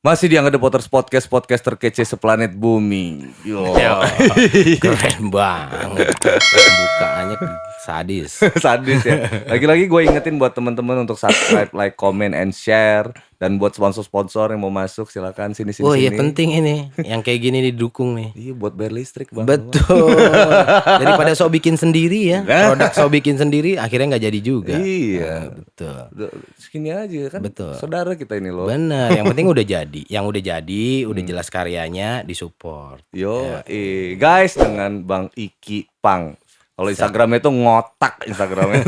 Masih di Angga The Potters Podcast, podcast terkece seplanet bumi. Yo. Keren banget. Pembukaannya sadis. Sadis ya. Lagi-lagi gue ingetin buat teman-teman untuk subscribe, like, comment, and share. Dan buat sponsor-sponsor yang mau masuk silakan sini. Oh iya penting ini. Yang kayak gini didukung nih. Iya buat bayar listrik bang. Betul. Daripada sok bikin sendiri ya. Produk sok bikin sendiri akhirnya nggak jadi juga. Iya. Betul. Segini aja kan. Betul. Saudara kita ini loh. Bener. Yang penting udah jadi. Yang udah jadi, udah jelas karyanya, disupport. Yo, guys dengan Bang Iki Pang. Kalau Instagramnya itu ngotak Instagramnya.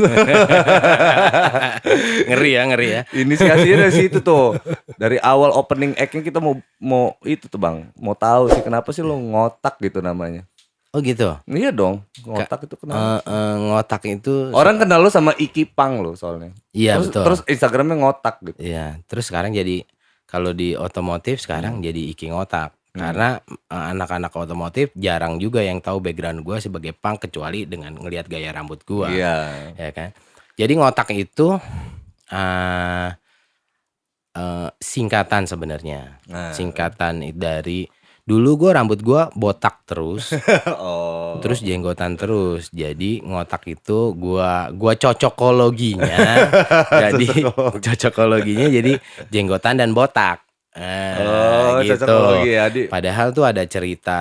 Ngeri ya. Inisiasinya dari situ tuh. Dari awal opening act-nya kita mau itu tuh bang. Mau tahu sih kenapa sih lo ngotak gitu namanya. Oh gitu. Iya dong. Ngotak itu kenapa? Ngotak itu. Orang kenal lo sama Iki Pang lo soalnya. Iya terus, betul. Terus Instagramnya ngotak gitu. Iya. Terus sekarang jadi kalau di otomotif sekarang jadi Iki Ngotak. Karena anak-anak otomotif jarang juga yang tahu background gue sebagai punk kecuali dengan ngelihat gaya rambut gue. Iya. Ya kan. Jadi ngotak itu singkatan sebenarnya. Singkatan dari dulu gue rambut gue botak terus. Terus jenggotan terus. Jadi ngotak itu gua cocokologinya. Jadi cocokologinya jadi jenggotan dan botak. Gitu. Ya, Padahal tuh ada cerita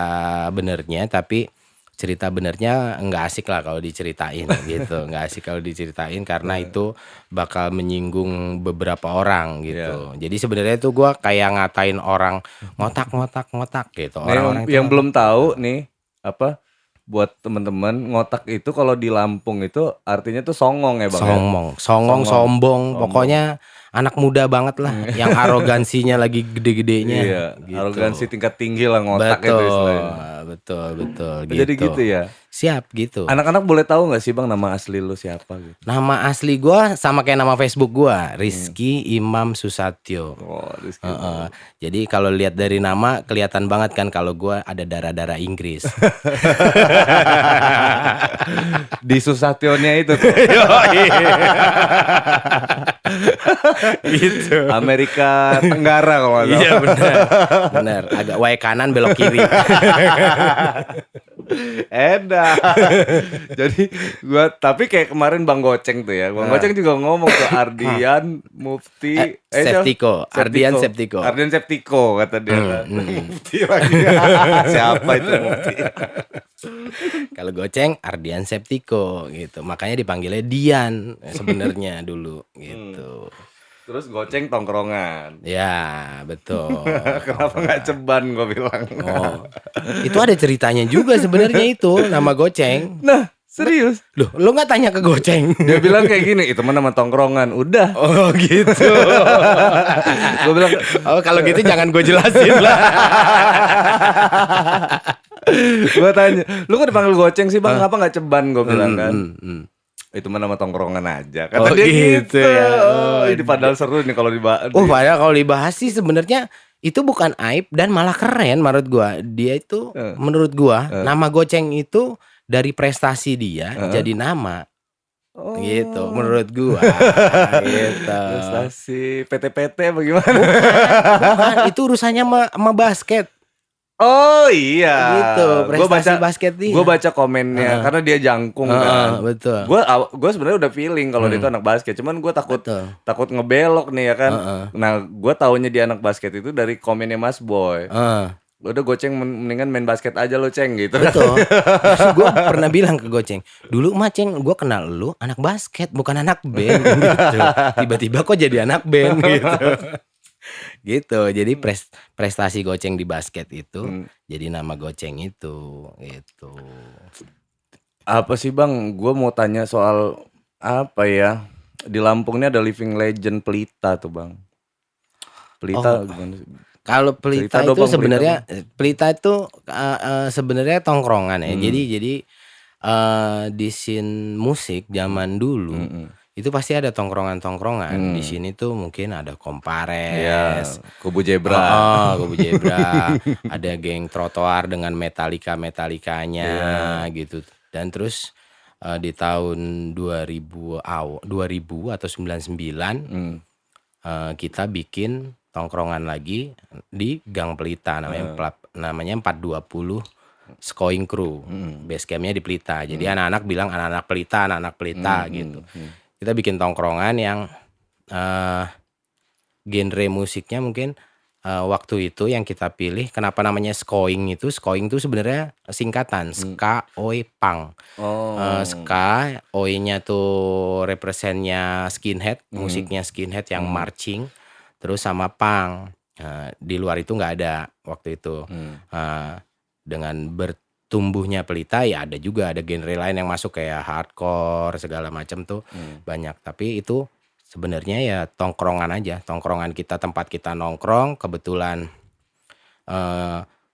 benernya, tapi cerita benernya nggak asik lah kalau diceritain gitu, nggak asik kalau diceritain karena itu bakal menyinggung beberapa orang gitu. Jadi sebenarnya tuh gue kayak ngatain orang ngotak gitu. Orang-orang yang belum tahu nih apa? Buat teman-teman ngotak itu kalau di Lampung itu artinya tuh songong ya bang. Songong, sombong. Pokoknya anak muda banget lah, yang arogansinya lagi gede-gedenya. Iya, gitu. Arogansi tingkat tinggi lah ngotak itu istilahnya. Betul. Jadi gitu ya. Siap gitu. Anak-anak boleh tahu nggak sih bang nama asli lu siapa gitu? Nama asli gue sama kayak nama Facebook gue, Rizky Imam Susatyo. Oh, Rizky. Jadi kalau lihat dari nama kelihatan banget kan kalau gue ada darah-darah Inggris. Di Susatyonya itu tuh. Gitu. Amerika Tenggara kalau nggak salah. Iya benar. Agak way kanan belok kiri. Edah. Jadi gua tapi kayak kemarin Bang Goceng tuh ya. Bang Goceng juga ngomong ke Ardian Mufti Septiko. Ardian Septiko. Ardian Septiko kata dia. Mufti lagi. Siapa itu Mufti? Kalau Goceng Ardian Septiko gitu. Makanya dipanggilnya Dian sebenarnya dulu gitu. Terus Goceng tongkrongan. Ya betul. Kenapa nggak ceban gue bilang? Oh, itu ada ceritanya juga sebenarnya itu nama Goceng. Nah serius? Loh, lo nggak tanya ke Goceng? Dia bilang kayak gini, itu mah nama tongkrongan. Udah. Oh gitu. Gue bilang, oh kalau gitu jangan gue jelasin lah. gue tanya, lu kok dipanggil Goceng sih bang? Kenapa nggak ceban? Gue bilang kan. Itu mah nama tongkrongan aja. Kata dia gitu ya. Ini padahal seru nih kalau dibahas. Padahal kalau dibahas sih sebenarnya itu bukan aib dan malah keren menurut gua. Dia itu menurut gua nama Goceng itu dari prestasi dia jadi nama. Gitu menurut gua. Gitu. Prestasi PT-PT bagaimana? Bukan, itu urusannya sama basket. Oh iya, gitu prestasi basket dia. Gue baca komennya karena dia jangkung kan. Betul. Gue sebenarnya udah feeling kalau dia itu anak basket, cuman gue takut ngebelok nih ya kan. Nah gue taunya dia anak basket itu dari komennya Mas Boy. Udah Goceng mendingan main basket aja lo Ceng gitu. Betul. Gue pernah bilang ke Goceng, dulu mah Ceng gue kenal lu anak basket bukan anak band gitu. Tiba-tiba kok jadi anak band gitu. Gitu. Jadi prestasi Goceng di basket itu jadi nama Goceng itu gitu. Apa sih bang, gue mau tanya soal apa ya, di Lampung ini ada living legend Pelita tuh bang. Pelita gimana sih? Kalau Pelita itu sebenarnya Pelita itu sebenarnya tongkrongan ya. Jadi di scene musik zaman dulu itu pasti ada tongkrongan. Di sini tuh mungkin ada Kompares, Kubu Zebra. Kubu Zebra, ada geng trotoar dengan Metallica-nya gitu. Dan terus di tahun 2000 atau 99 kita bikin tongkrongan lagi di Gang Pelita namanya 420 Skoing Crew. Base campnya di Pelita. Jadi anak-anak bilang anak-anak Pelita gitu. Kita bikin tongkrongan yang genre musiknya mungkin waktu itu yang kita pilih. Kenapa namanya Skoing itu sebenarnya singkatan ska, oi, pang. Ska, oi-nya tuh representnya skinhead, musiknya skinhead yang marching, terus sama pang. Di luar itu nggak ada waktu itu. Dengan bertumbuhnya Pelita ya ada genre lain yang masuk kayak hardcore segala macam tuh banyak. Tapi itu sebenarnya ya tongkrongan aja, tongkrongan kita, tempat kita nongkrong. Kebetulan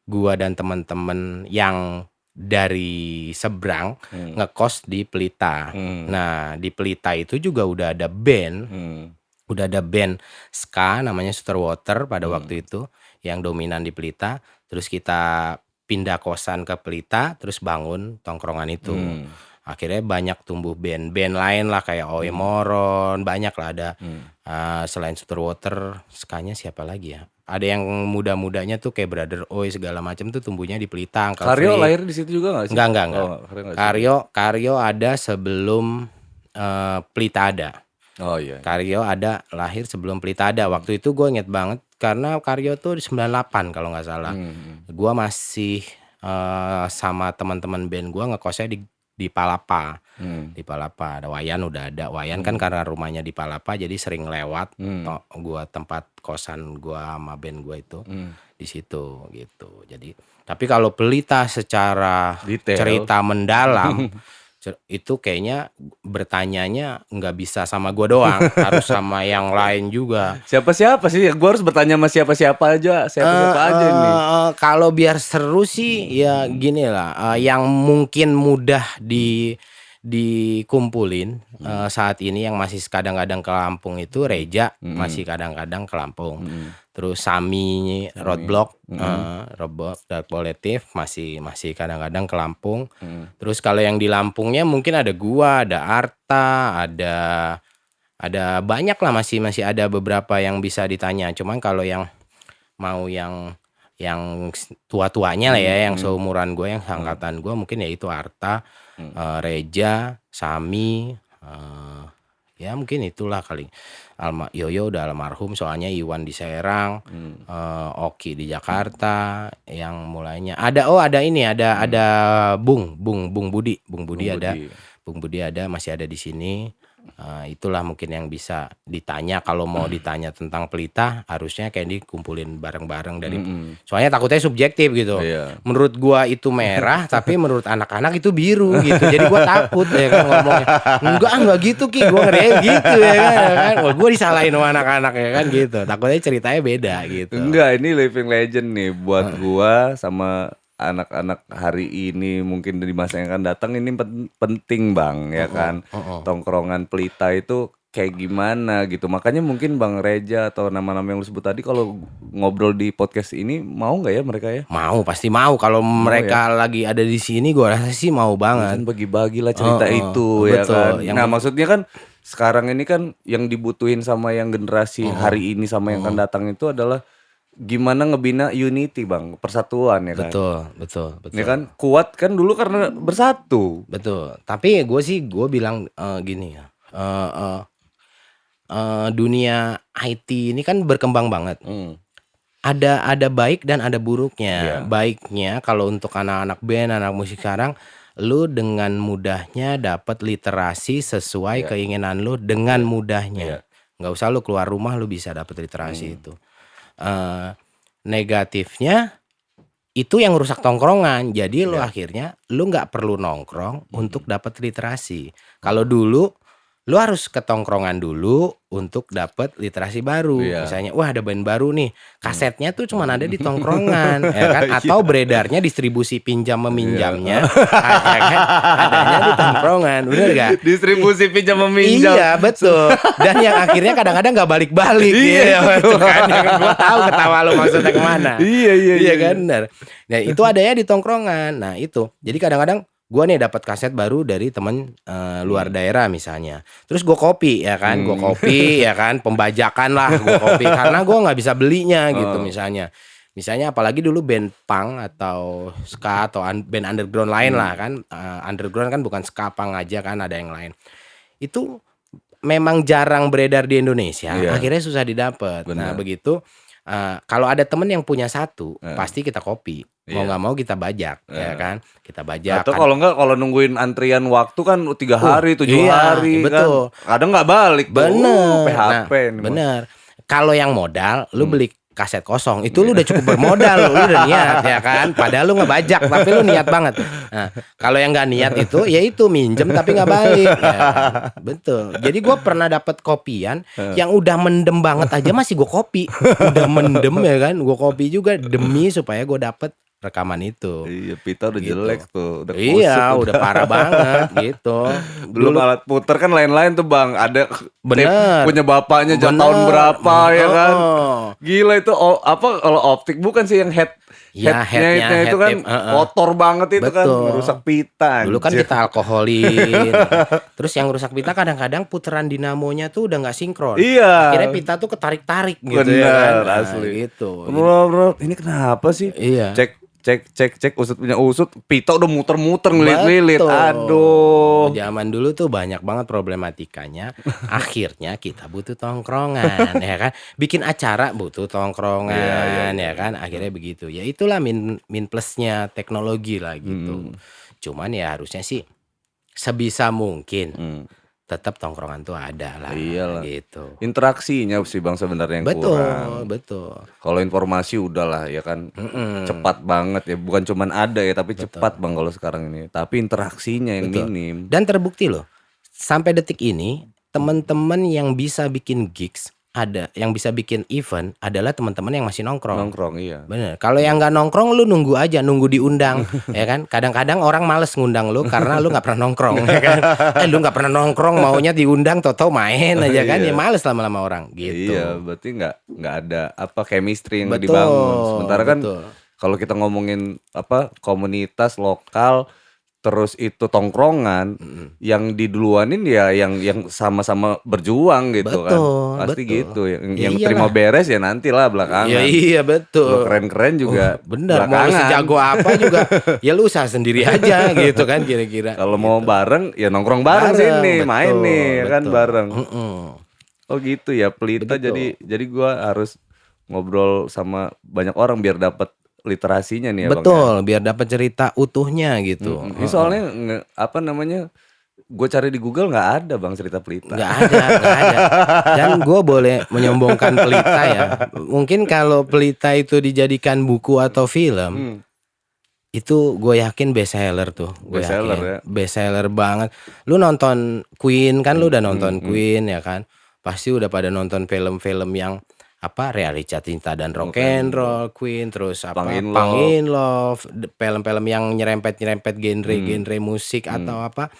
gua dan temen-temen yang dari seberang ngekos di Pelita. Nah di Pelita itu juga udah ada band ska namanya Suterwater pada waktu itu yang dominan di Pelita. Terus kita pindah kosan ke Pelita, terus bangun tongkrongan itu. Akhirnya banyak tumbuh band lain lah kayak Oi Moron, banyak lah ada. Selain Suterwater, skanya siapa lagi ya? Ada yang muda-mudanya tuh kayak Brother Oi segala macam tuh tumbuhnya di Pelita. Karyo lahir di situ juga nggak sih? Enggak. Karyo ada sebelum Pelita ada. Oh iya. Karyo ada lahir sebelum Pelita ada. Waktu itu gue inget banget karena Karyo tuh di 98 kalau nggak salah. Gue masih sama teman-teman band gue ngekosnya di Palapa. Di Palapa ada Wayan, udah ada Wayan kan karena rumahnya di Palapa jadi sering lewat. Gua tempat kosan gua sama band gua itu di situ gitu. Jadi tapi kalau Pelita secara detail, cerita mendalam itu kayaknya bertanyanya nggak bisa sama gua doang, harus sama yang lain juga. Siapa sih? Gua harus bertanya sama siapa aja nih. Kalau biar seru sih ya gini lah, yang mungkin mudah dikumpulin saat ini yang masih kadang-kadang ke Lampung itu Reja, masih kadang-kadang ke Lampung. Terus Sami Roadblock Dark Collective masih kadang-kadang ke Lampung. Terus kalau yang di Lampungnya mungkin ada gua, ada Arta, ada banyak lah, masih ada beberapa yang bisa ditanya. Cuman kalau yang mau yang tua-tuanya lah ya, yang seumuran gue, yang angkatan gue, mungkin ya itu Arta, Reja, Sami, ya mungkin itulah kali. Yoyo udah almarhum soalnya, Iwan di Serang, Oki di Jakarta, yang mulainya ada Bung Budi ada, masih ada di sini. Itulah mungkin yang bisa ditanya. Kalau mau ditanya tentang Pelita harusnya kayak dikumpulin bareng-bareng dari soalnya takutnya subjektif gitu. Menurut gua itu merah tapi menurut anak-anak itu biru gitu. Jadi gua takut ya kan ngomongnya. Enggak gitu Ki, gua ngerinya gitu ya kan. Wah, gua disalahin sama anak-anak ya kan gitu. Takutnya ceritanya beda gitu. Enggak, ini living legend nih buat gua sama anak-anak hari ini, mungkin di masa yang akan datang ini penting Bang ya kan. Tongkrongan Pelita itu kayak gimana gitu. Makanya mungkin Bang Reja atau nama-nama yang lu sebut tadi kalau ngobrol di podcast ini mau nggak ya mereka ya? Mau, pasti mau. Kalau mereka lagi ada di sini gua rasa sih mau banget. Kan bagi-bagi lah cerita itu ya kan. Nah maksudnya kan sekarang ini kan yang dibutuhin sama yang generasi hari ini sama yang akan datang itu adalah gimana ngebina unity Bang, persatuan ya kan. Betul. Ini kan kuat kan dulu karena bersatu. Betul. Tapi gue bilang gini ya. Dunia IT ini kan berkembang banget. Ada baik dan ada buruknya. Baiknya kalau untuk anak-anak band, anak musik sekarang, lu dengan mudahnya dapat literasi sesuai keinginan lu dengan mudahnya. Nggak usah lu keluar rumah lu bisa dapat literasi itu. Negatifnya itu yang rusak tongkrongan. Jadi lu akhirnya lu nggak perlu nongkrong untuk dapat literasi. Kalau dulu lu harus ke tongkrongan dulu untuk dapat literasi baru. Misalnya, wah ada band baru nih, kasetnya tuh cuma ada di tongkrongan, ya kan? Atau beredarnya distribusi pinjam meminjamnya, ya kan? Adanya di tongkrongan, bener gak? Distribusi pinjam meminjam. Iya betul. Dan yang akhirnya kadang-kadang nggak balik-balik. Gitu kan? Gue tahu ketawa lu maksudnya kemana. Iya kan, benar. Nah itu adanya di tongkrongan. Nah itu, jadi kadang-kadang gue nih dapat kaset baru dari temen luar daerah misalnya, terus gue copy ya kan, gue copy ya kan, pembajakan lah gue copy karena gue nggak bisa belinya gitu misalnya apalagi dulu band punk atau ska atau band underground lain lah kan, underground kan bukan ska punk aja kan, ada yang lain itu memang jarang beredar di Indonesia, akhirnya susah didapat. Nah begitu kalau ada temen yang punya satu, pasti kita copy. Mau nggak mau kita bajak, ya kan? Kita bajak. Atau kalau nggak, kalau nungguin antrian waktu kan 3 hari, 7 hari betul. kan. Kadang nggak balik tuh. Bener. PHP Nah, bener. Kalau yang modal, lu beli kaset kosong, itu lu udah cukup bermodal, lu udah niat ya kan, padahal lu ngebajak tapi lu niat banget. Nah kalau yang nggak niat itu ya itu minjem tapi nggak balik ya kan? Betul. Jadi gue pernah dapat kopian yang udah mendem banget aja masih gue copy, udah mendem ya kan, gue copy juga demi supaya gue dapet rekaman itu. Iya, pita udah gitu. Jelek tuh, udah kusut. Iya, udah parah banget gitu. Belum alat puter kan lain-lain tuh Bang. Ada tape punya bapaknya tahun berapa ya kan. Gila itu apa kalau optik bukan sih yang headnya itu kan kotor banget itu kan, merusak pita. Dulu kan kita alkoholin. Terus yang rusak pita kadang-kadang puteran dinamonya tuh udah nggak sinkron. Iya. Akhirnya pita tuh ketarik-tarik gitu. Bener, ya kan. asli. Gitu. Bro, ini kenapa sih? Iya. Cek usut punya usut, pita udah muter-muter ngelilit-lilit. Aduh. Zaman dulu tuh banyak banget problematikanya. Akhirnya kita butuh tongkrongan ya kan. Bikin acara butuh tongkrongan ya kan. Akhirnya begitu. Ya itulah min plusnya teknologi lah gitu. Cuman ya harusnya sih sebisa mungkin tetap tongkrongan tuh ada lah. Iyalah. Gitu. Interaksinya sih Bang sebenarnya yang kurang. Betul. Kalau informasi udahlah ya kan, cepat banget ya. Bukan cuman ada ya, tapi cepat Bang kalau sekarang ini. Tapi interaksinya yang minim. Dan terbukti loh, sampai detik ini teman-teman yang bisa bikin gigs, ada yang bisa bikin event adalah teman-teman yang masih nongkrong. Nongkrong, iya. Bener. Kalau yang nggak nongkrong lu nunggu aja, nunggu diundang, ya kan? Kadang-kadang orang males ngundang lu karena lu nggak pernah nongkrong, ya kan? Lu nggak pernah nongkrong, maunya diundang, tau-tau main aja kan? Ya males lama-lama orang, gitu. Iya, berarti nggak ada apa chemistry yang dibangun. Sementara kan kalau kita ngomongin apa komunitas lokal, terus itu tongkrongan, yang diduluanin ya yang sama-sama berjuang gitu kan. Pasti gitu. Yang terima beres ya nantilah belakangan. Iya betul. Lu keren-keren juga bener, mau sejago apa juga ya lu usaha sendiri aja gitu kan kira-kira. Kalau mau bareng ya nongkrong bareng sini, main nih kan bareng. Oh gitu ya, Pelita. Jadi gua harus ngobrol sama banyak orang biar dapat literasinya nih ya. Betul, Bang, biar dapat cerita utuhnya gitu. Ini soalnya apa namanya, gue cari di Google nggak ada Bang cerita Pelita. Nggak ada. Dan gue boleh menyombongkan Pelita ya. Mungkin kalau Pelita itu dijadikan buku atau film, itu gue yakin best seller tuh. Best seller ya. Best seller banget. Lu nonton Queen kan, lu udah nonton Queen ya kan. Pasti udah pada nonton film-film yang apa realita cinta dan rock and roll, Queen, terus apa Pang in Love, film-film yang nyerempet genre musik atau apa.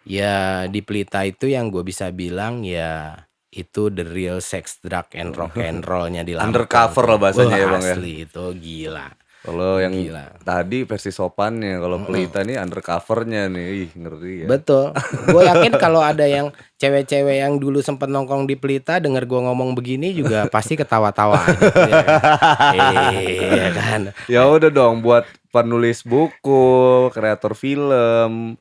Ya di Pelita itu yang gue bisa bilang ya itu the real sex, drug and rock and rollnya di Lampung. Undercover lah bahasanya ya Bang ya. Asli itu gila. Kalau yang tadi versi sopannya, kalau Pelita nih undercovernya nih, ih ngeri ya. Betul. Gue yakin kalau ada yang cewek-cewek yang dulu sempet nongkrong di Pelita denger gue ngomong begini juga pasti ketawa-tawa gitu ya kan. Iya kan. Ya udah dong, buat penulis buku, kreator film,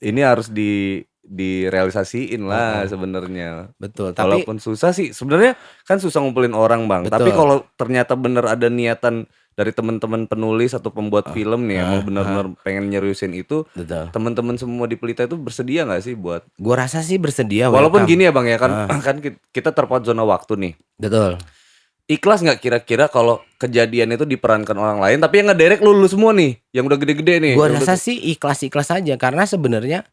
ini harus direalisasiin lah sebenarnya. Betul. Tapi walaupun susah sih, sebenarnya kan susah ngumpulin orang Bang. Betul. Tapi kalau ternyata bener ada niatan dari teman-teman penulis atau pembuat film nih emang benar-benar pengen nyeriusin itu, teman-teman semua di Pelita itu bersedia nggak sih buat? Gua rasa sih bersedia. Walaupun gini ya Bang ya kan, kan kita terpaut zona waktu nih. Betul. Ikhlas nggak kira-kira kalau kejadian itu diperankan orang lain, tapi yang ngedirect lu semua nih, yang udah gede-gede nih? Gua rasa sih ikhlas-ikhlas aja karena sebenarnya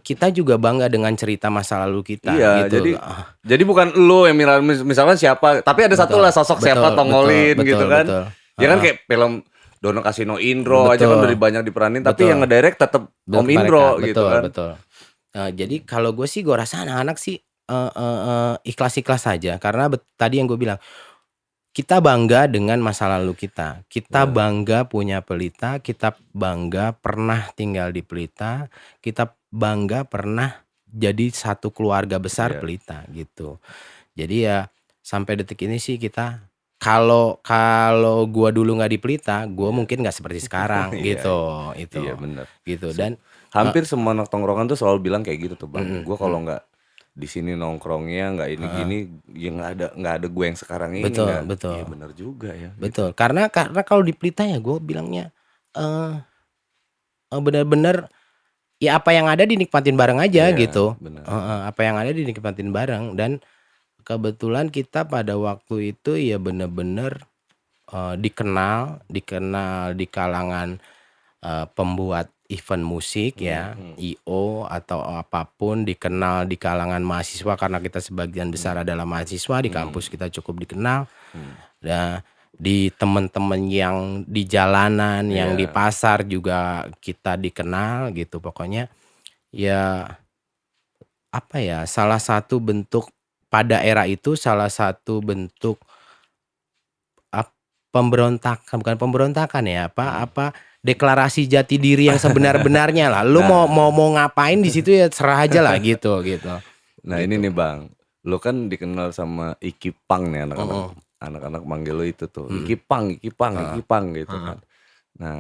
kita juga bangga dengan cerita masa lalu kita. Iya, gitu. Jadi bukan lu yang misalkan siapa, tapi ada satu lah sosok siapa tongolin gitu kan. Ya kan kayak film Dono Kasino Indro aja kan udah banyak diperanin, tapi yang ngedirect tetap Om Indro gitu kan. Betul. Jadi kalau gue sih gue rasa anak-anak sih ikhlas-ikhlas saja karena tadi yang gue bilang kita bangga dengan masa lalu kita. Kita Bener. bangga punya Pelita, kita bangga pernah tinggal di Pelita, kita bangga pernah jadi satu keluarga besar Iya. Pelita gitu. Jadi ya sampai detik ini sih kita kalau gua dulu nggak di Pelita, gua Iya. mungkin nggak seperti sekarang Iya, gitu, iya bener. gitu dan Hampir semua anak tongkrongan tuh selalu bilang kayak gitu tuh Bang. Gue kalau mhm. nggak di sini nongkrongnya nggak ini gini, ya nggak ada gue yang sekarang ini Betul nggak. Iya betul bener juga ya gitu. betul. Karena kalau di Pelita ya gue bilangnya, eee bener-bener ya apa yang ada dinikmatin bareng aja Iya gitu, bener. heeh, apa yang ada dinikmatin bareng dan kebetulan kita pada waktu itu ya bener-bener, dikenal dikenal di kalangan, pembuat event musik ya, Mhm, I.O atau apapun, dikenal di kalangan mahasiswa karena kita sebagian besar mhm, adalah mahasiswa, di mhm, kampus kita cukup dikenal. mhm. Nah, di temen-temen yang di jalanan, yang di Iya, pasar juga kita dikenal gitu. Pokoknya ya apa ya, salah satu bentuk pada era itu salah satu bentuk ap pemberontakan, bukan pemberontakan ya, apa mhm. apa, deklarasi jati diri yang sebenar-benarnya lah. Lu mau Nah mau mau ngapain di situ ya serah aja lah gitu gitu, nah ini gitu. nih Bang, lu kan dikenal sama Iki Pang nih anak-anak Mhm, anak-anak manggil lu itu tuh, mhm, Iki Pang Iki Pang heeh, Iki Pang gitu heeh, kan. Nah,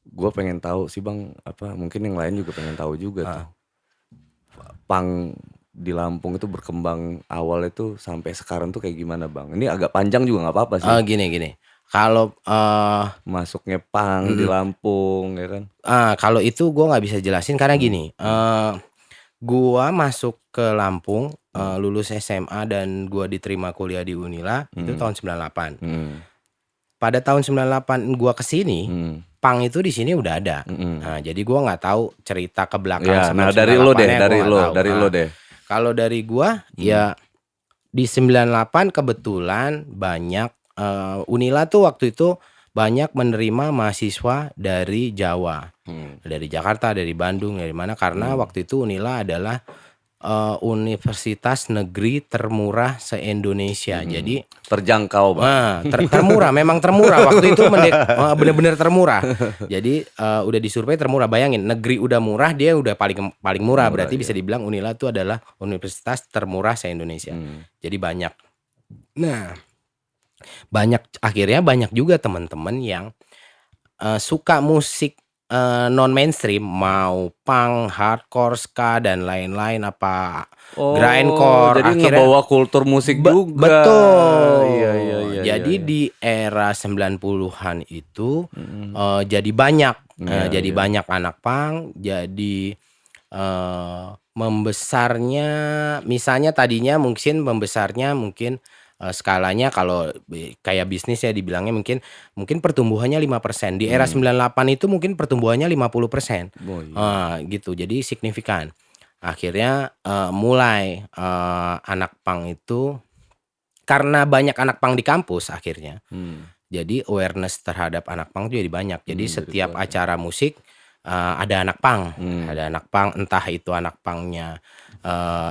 gue pengen tahu sih Bang, apa mungkin yang lain juga pengen tahu juga tuh. heeh. Pang di Lampung itu berkembang awal itu sampai sekarang tuh kayak gimana Bang? Ini agak panjang juga nggak apa-apa sih. Gini gini, kalau, Masuknya pang di mhm, Lampung ya kan? kalau itu gua nggak bisa jelasin karena Mmm, gini, mhm, gua masuk ke Lampung, mhm, lulus SMA dan gua diterima kuliah di Unila itu mhm, tahun 98. mhm, Pada tahun 98 gua ke sini, mhm, punk itu di sini udah ada. mhm. Nah, jadi gua nggak tahu cerita ke belakang Iya, sebelum nah dari lo deh, 98-nya gua nggak tahu. dari lo deh. Kalau dari gua, Mhm, ya di 98 kebetulan banyak, Unila tuh waktu itu banyak menerima mahasiswa dari Jawa, mhm, dari Jakarta, dari Bandung, dari mana, karena mhm, waktu itu Unila adalah, universitas negeri termurah se-Indonesia. mhm. Jadi Terjangkau Bang. termurah, memang termurah waktu itu bener-bener termurah. Jadi, udah disurvei termurah, bayangin negeri udah murah, dia udah paling paling murah, Murah berarti bisa ya. dibilang Unila itu adalah universitas termurah se-Indonesia. Mmm, Jadi banyak. Nah, akhirnya banyak juga teman-teman yang, suka musik, non-mainstream, mau punk, hardcore, ska, dan lain-lain, apa oh grindcore, jadi akhirnya ngebawa kultur musik juga. Iya iya betul. iya iya Jadi iya. di era 90-an itu, Mhm, jadi iya. banyak anak punk, jadi, membesarnya misalnya tadinya mungkin, skalanya kalau kayak bisnis ya dibilangnya mungkin mungkin pertumbuhannya 5%, di era Mmm, 98 itu mungkin pertumbuhannya 50%, oh iya. gitu, jadi signifikan. Akhirnya, mulai, anak punk itu karena banyak anak punk di kampus akhirnya, Mmm, jadi awareness terhadap anak punk tuh jadi banyak. Jadi jadi setiap kuat ya. acara musik, Mmm, ada anak punk, entah itu anak punknya,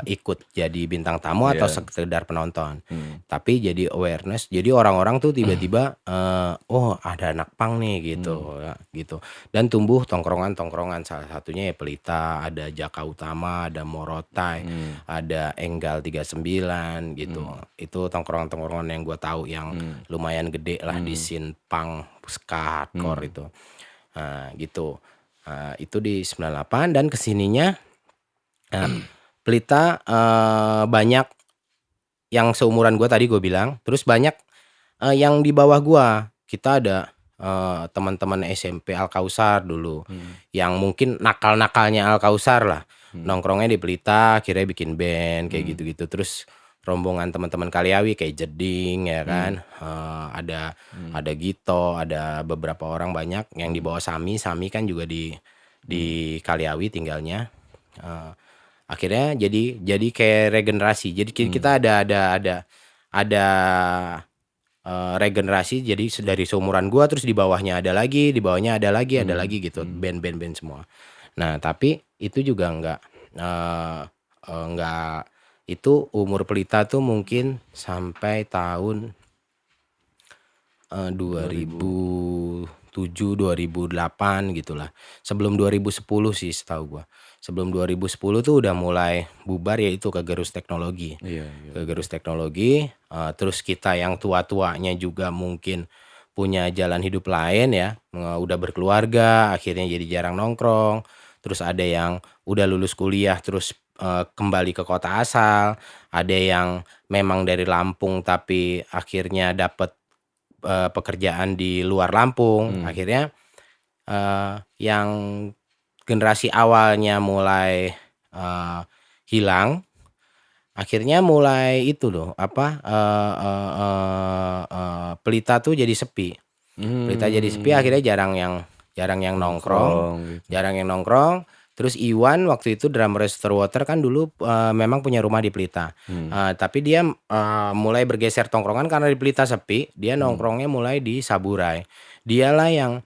ikut jadi bintang tamu atau iya, sekedar penonton. mmm, Tapi jadi awareness, jadi orang-orang tuh tiba-tiba, "Oh ada anak punk nih," mmm, gitu ya, gitu. Dan tumbuh tongkrongan-tongkrongan, salah satunya ya Pelita, ada Jaka Utama, ada Morotai, mmm, ada Enggal 39 gitu. mmm, Itu tongkrongan-tongkrongan yang gue tahu yang mmm, lumayan gede lah di mmm, scene punk, ska, hardcore mmm, itu. Nah gitu, itu di 98 dan kesininya sininya, Pelita, banyak yang seumuran gue tadi gue bilang, terus banyak, yang di bawah gua. Kita ada, teman-teman SMP Al-Kausar dulu, mmm, yang mungkin nakal-nakalnya Al-Kausar lah, mmm, nongkrongnya di Pelita, akhirnya bikin band kayak mmm, gitu-gitu. Terus rombongan teman-teman Kaliawi kayak Jeding ya mmm, kan, mmm, ada Gito, ada beberapa orang banyak yang di mmm, bawah Sami. Sami kan juga mmm, di Kaliawi tinggalnya, eee, akhirnya jadi kayak regenerasi. Jadi mmm, kita ada, regenerasi, jadi dari seumuran gua, terus di bawahnya ada lagi, di bawahnya ada mmm, lagi gitu, mmm, band-band semua. Nah, tapi itu juga eee enggak, itu umur Pelita tuh mungkin sampai tahun 2007, 2008 gitulah. Sebelum 2010 sih setahu gua. Sebelum 2010 tuh udah mulai bubar ya itu ke Gerus Teknologi. Iya, Ke Gerus Teknologi, terus kita yang tua-tuanya juga mungkin punya jalan hidup lain ya, udah berkeluarga, akhirnya jadi jarang nongkrong. Terus ada yang udah lulus kuliah terus, kembali ke kota asal, ada yang memang dari Lampung tapi akhirnya dapet, pekerjaan di luar Lampung. Akhirnya, yang generasi awalnya mulai, hilang, akhirnya mulai itu loh, apa, Pelita tuh jadi sepi. Pelita jadi sepi akhirnya jarang yang nongkrong, gitu. jarang yang nongkrong. Terus Iwan waktu itu drummer Water kan dulu, memang punya rumah di Pelita. Tapi dia, mulai bergeser tongkrongan karena di Pelita sepi, dia nongkrongnya mulai di Saburai. Dialah yang,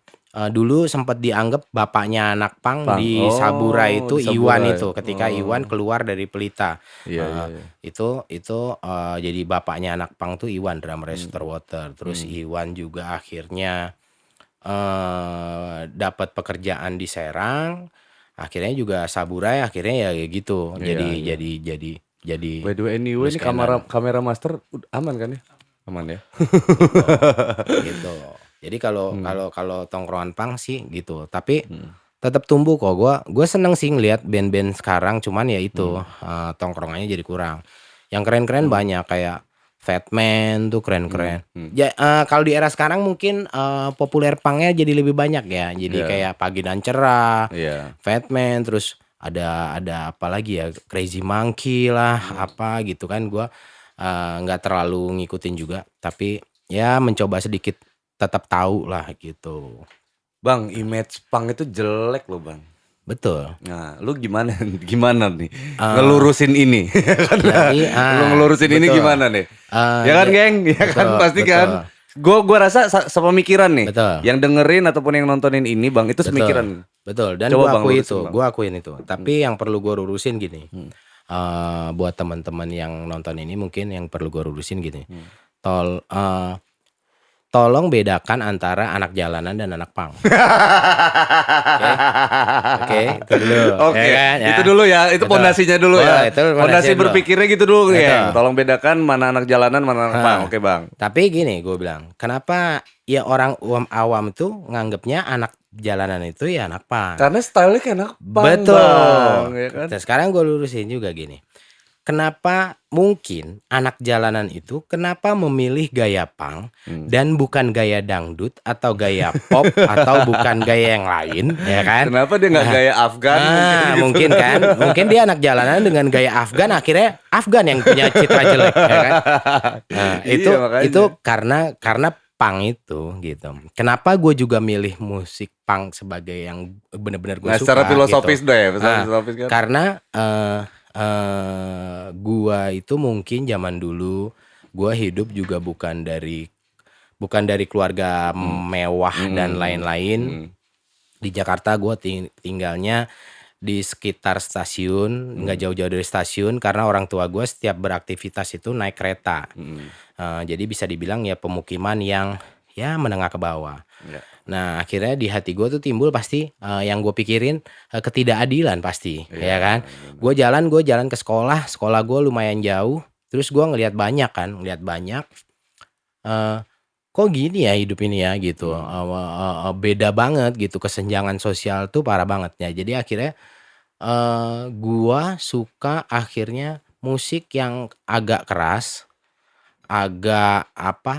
dulu sempat dianggap bapaknya anak punk di Oh, Saburai itu di Iwan Saburai. itu, ketika Iwan keluar dari Pelita. Iya, iya. Itu, jadi bapaknya anak punk tuh Iwan drummer Water. Terus Iwan juga akhirnya, dapat pekerjaan di Serang. Akhirnya juga Saburai akhirnya ya gitu. Iya, Jadi By the way, anyway ini kamera master aman kan ya? Aman ya? gitu. Jadi kalau tongkrongan punk sih gitu. Tapi tetap tumbuh kok. Gua seneng sih ngelihat band-band sekarang, cuman ya itu, tongkrongannya jadi kurang. Yang keren-keren banyak kayak Fatman tuh keren-keren. Ja kalau di era sekarang mungkin, populer punknya jadi lebih banyak ya. Jadi kayak Pagi dan Cerah, Iya. Fatman, terus ada apa lagi ya, Crazy Monkey lah, apa gitu kan. Gua, nggak terlalu ngikutin juga, tapi ya mencoba sedikit tetap tahu lah gitu. Bang, image punk itu jelek loh, Bang. Betul. Nah, lu gimana nih ngelurusin ini? Jadi, Lu ngelurusin ini betul. gimana nih? Ya kan, geng? Ya kan pasti kan. Gua rasa sepemikiran nih. Betul. Yang dengerin ataupun yang nontonin ini, Bang, itu semikiran. Betul. Dan Coba, Bang, gue akuin itu. Tapi yang perlu gue lurusin gini. Buat teman-teman yang nonton ini mungkin yang perlu gue lurusin gini. Tolong bedakan antara anak jalanan dan anak punk. Oke, itu dulu. Oke, Ya kan, ya. itu dulu ya, itu Betul. pondasinya dulu ya. Itu Pondasi pondasinya dulu. berpikirnya gitu dulu Betul. ya. Tolong bedakan mana anak jalanan, mana anak punk. Oke, Bang. Tapi gini gue bilang, kenapa ya orang awam tuh nganggapnya anak jalanan itu ya anak punk. Karena stylenya kayak anak punk, Betul. Bang, ya kan? Nah, sekarang gue lurusin juga gini. Kenapa mungkin anak jalanan itu kenapa memilih gaya punk dan bukan gaya dangdut atau gaya pop atau bukan gaya yang lain, ya kan? Kenapa dia nggak gaya Afgan? Mungkin kan? Mungkin dia anak jalanan dengan gaya Afgan, akhirnya Afgan yang punya citra jelek, ya kan? Nah, itu karena punk itu gitu. Kenapa gue juga milih musik punk sebagai yang benar-benar gue suka? Secara filosofis gitu. deh, filosofis kan? Karena gua itu mungkin zaman dulu gua hidup juga bukan dari keluarga mewah dan lain-lain. Di Jakarta gua tinggalnya di sekitar stasiun, nggak jauh-jauh dari stasiun, karena orang tua gua setiap beraktivitas itu naik kereta. Jadi bisa dibilang ya pemukiman yang ya menengah ke bawah. Nah akhirnya di hati gue tuh timbul pasti yang gue pikirin ketidakadilan pasti, ya kan. Gue jalan ke sekolah gue lumayan jauh. Terus gue ngelihat banyak, kok gini ya hidup ini ya gitu. Beda banget gitu, kesenjangan sosial tuh parah banget ya. Jadi akhirnya gue suka akhirnya musik yang agak keras, agak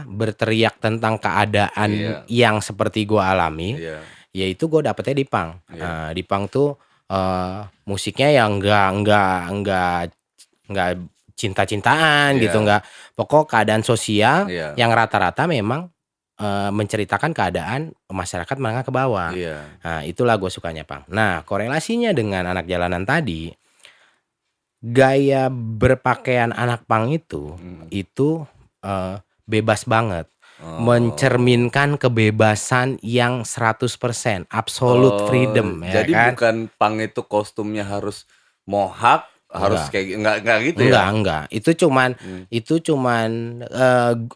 berteriak tentang keadaan yang seperti gue alami, yaitu gue dapetnya di punk. Di punk tuh musiknya yang enggak cinta-cintaan gitu, enggak, pokok keadaan sosial yang rata-rata memang menceritakan keadaan masyarakat menengah ke bawah. Nah, itulah gue sukanya punk. Nah, korelasinya dengan anak jalanan tadi, gaya berpakaian anak punk itu bebas banget, mencerminkan kebebasan yang 100%, absolute freedom, ya jadi kan? bukan punk itu kostumnya harus mohawk, harus kayak enggak gitu ya? Enggak. Itu cuman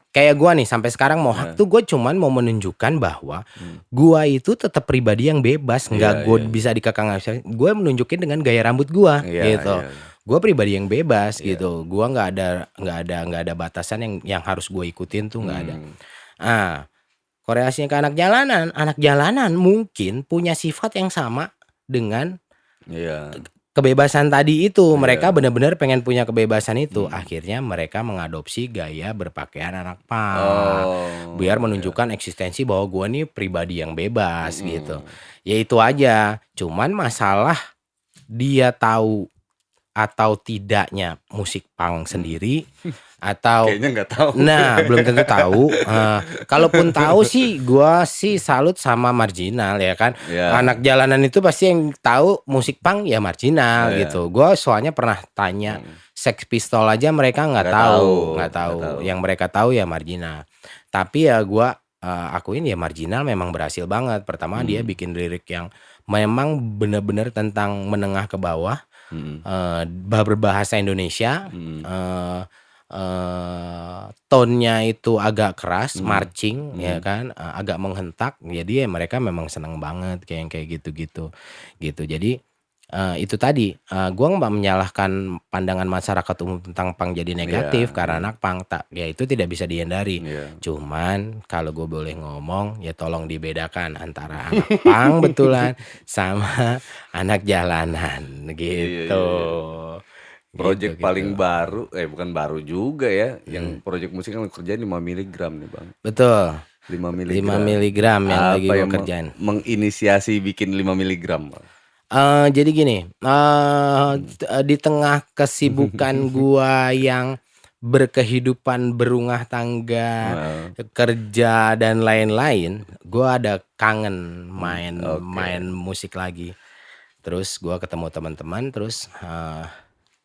kayak gua nih sampai sekarang Mohawk tuh gue cuman mau menunjukkan bahwa gua itu tetap pribadi yang bebas, enggak gue bisa dikekang. Gue menunjukin dengan gaya rambut gua gitu. Gue pribadi yang bebas gitu. Gua nggak ada batasan yang harus gue ikutin tuh nggak ada. Korelasinya ke anak jalanan mungkin punya sifat yang sama dengan kebebasan tadi itu. Mereka benar-benar pengen punya kebebasan itu. Akhirnya mereka mengadopsi gaya berpakaian anak punk biar menunjukkan eksistensi bahwa gue nih pribadi yang bebas gitu. Ya itu aja. Cuman masalah dia tahu atau tidaknya musik punk sendiri atau kayaknya nggak tahu. Nah, belum tentu tahu. Kalaupun tahu sih, gua sih salut sama Marginal ya kan. Anak jalanan itu pasti yang tahu musik punk ya Marginal gitu. Gua soalnya pernah tanya Sex Pistol aja mereka nggak tahu. Yang mereka tahu ya Marginal. Tapi ya gua akuin ya Marginal memang berhasil banget. Pertama dia bikin lirik yang memang benar-benar tentang menengah ke bawah. Berbahasa Indonesia, tone-nya itu agak keras, marching ya kan, agak menghentak. Jadi ya mereka memang senang banget kayak gitu-gitu. Jadi itu tadi, gua nggak menyalahkan pandangan masyarakat umum tentang punk jadi negatif karena anak punk ya itu tidak bisa dihindari. Cuman kalau gue boleh ngomong ya tolong dibedakan antara anak punk betulan sama anak jalanan gitu. Project paling baru, bukan baru juga ya, yang project musik kan kerjain 5 mg nih Bang. Betul. 5 mg. 5 mg yang lagi gue kerjain. Menginisiasi bikin 5 mg Bang? Jadi gini, di tengah kesibukan gua yang berkehidupan berumah tangga, kerja dan lain-lain, gua ada kangen main musik lagi. Terus gua ketemu teman-teman, terus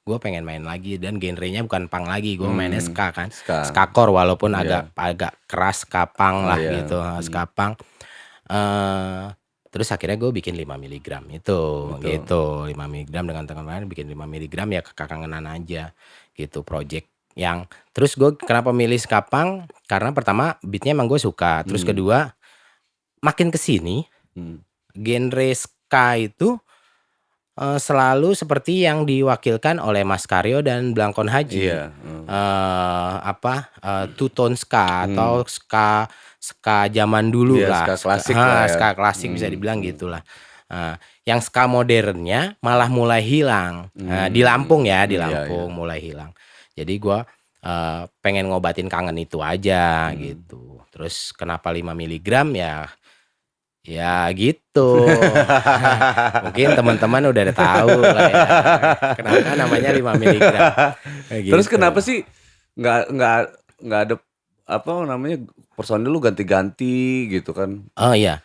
gua pengen main lagi dan genrenya bukan punk lagi, gua mainnya ska kan, skakor walaupun agak keras ska punk lah gitu, ska punk. Terus akhirnya gue bikin 5 mg itu gitu, 5 mg dengan teman-teman bikin 5 mg ya kekangenan aja gitu project yang. Terus gue kenapa milih ska punk, karena pertama beatnya emang gue suka, terus kedua makin kesini genre ska itu selalu seperti yang diwakilkan oleh Mas Karyo dan Blangkon Haji. Two tone ska atau ska zaman dulu lah. Ska klasik lah ya. Ska klasik bisa dibilang gitulah. Yang ska modernnya malah mulai hilang. Di Lampung mulai hilang. Jadi gua pengen ngobatin kangen itu aja gitu. Terus kenapa 5 mg ya gitu. Mungkin teman-teman udah tahu lah ya. Kenapa namanya 5 mg. Gitu. Terus kenapa sih nggak ada apa namanya personil lu ganti-ganti gitu kan? Oh iya.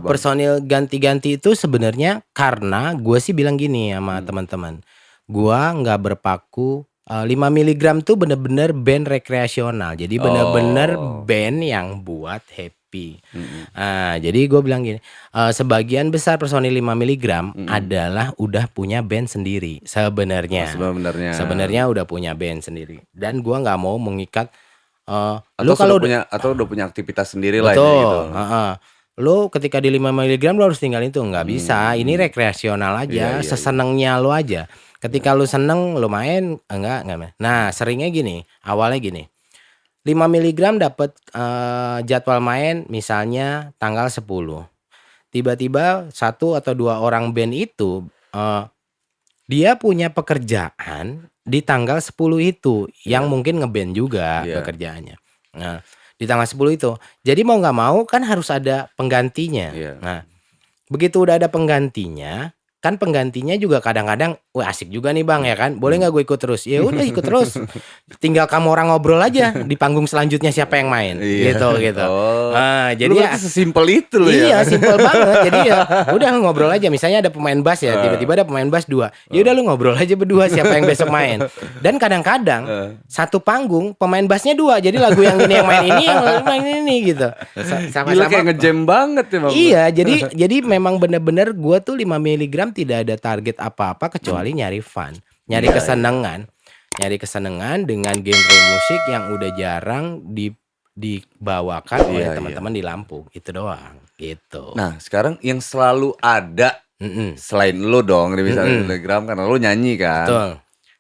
Personil ganti-ganti itu sebenarnya karena gue sih bilang gini sama teman-teman. Gua nggak berpaku 5 mg tuh bener-bener band rekreasional. Jadi bener-bener band yang buat happy. Jadi gue bilang gini, sebagian besar personil 5 mg adalah udah punya band sendiri sebenarnya. Sebenarnya udah punya band sendiri. Dan gue nggak mau mengikat. Lu kalau udah punya aktivitas sendiri lah gitu. Lu ketika di 5 mg lu harus tinggalin tuh nggak bisa. Ini rekreasional aja, sesenengnya lu aja. Ketika lu seneng lu main enggak main. Nah, seringnya gini, awalnya gini. 5 mg dapat jadwal main misalnya tanggal 10. Tiba-tiba 1 atau 2 orang band itu dia punya pekerjaan di tanggal 10 itu yang mungkin ngeband juga pekerjaannya. Nah, di tanggal 10 itu. Jadi mau nggak mau kan harus ada penggantinya. Nah, begitu udah ada penggantinya, kan penggantinya juga kadang-kadang, wah asik juga nih Bang ya kan, boleh nggak gue ikut terus? Ya udah ikut terus. Tinggal kamu orang ngobrol aja di panggung selanjutnya siapa yang main, gitu. Jadi ya sesimpel itu loh ya. Iya, simpel banget. Jadi ya udah ngobrol aja. Misalnya ada pemain bass ya, tiba-tiba ada pemain bass 2. Ya udah lu ngobrol aja berdua siapa yang besok main. Dan kadang-kadang satu panggung pemain bassnya 2. Jadi lagu yang ini yang main ini, yang main ini gitu. Sama-sama kayak ngejam banget ya Bang. Iya, jadi memang bener-bener gue tuh 5 mg tidak ada target apa-apa kecuali nyari fun. nyari kesenangan dengan genre musik yang udah jarang dibawakan oleh teman-teman di Lampung. Itu doang gitu. Nah sekarang yang selalu ada selain lu dong di misalnya Telegram karena lu nyanyi kan. Betul.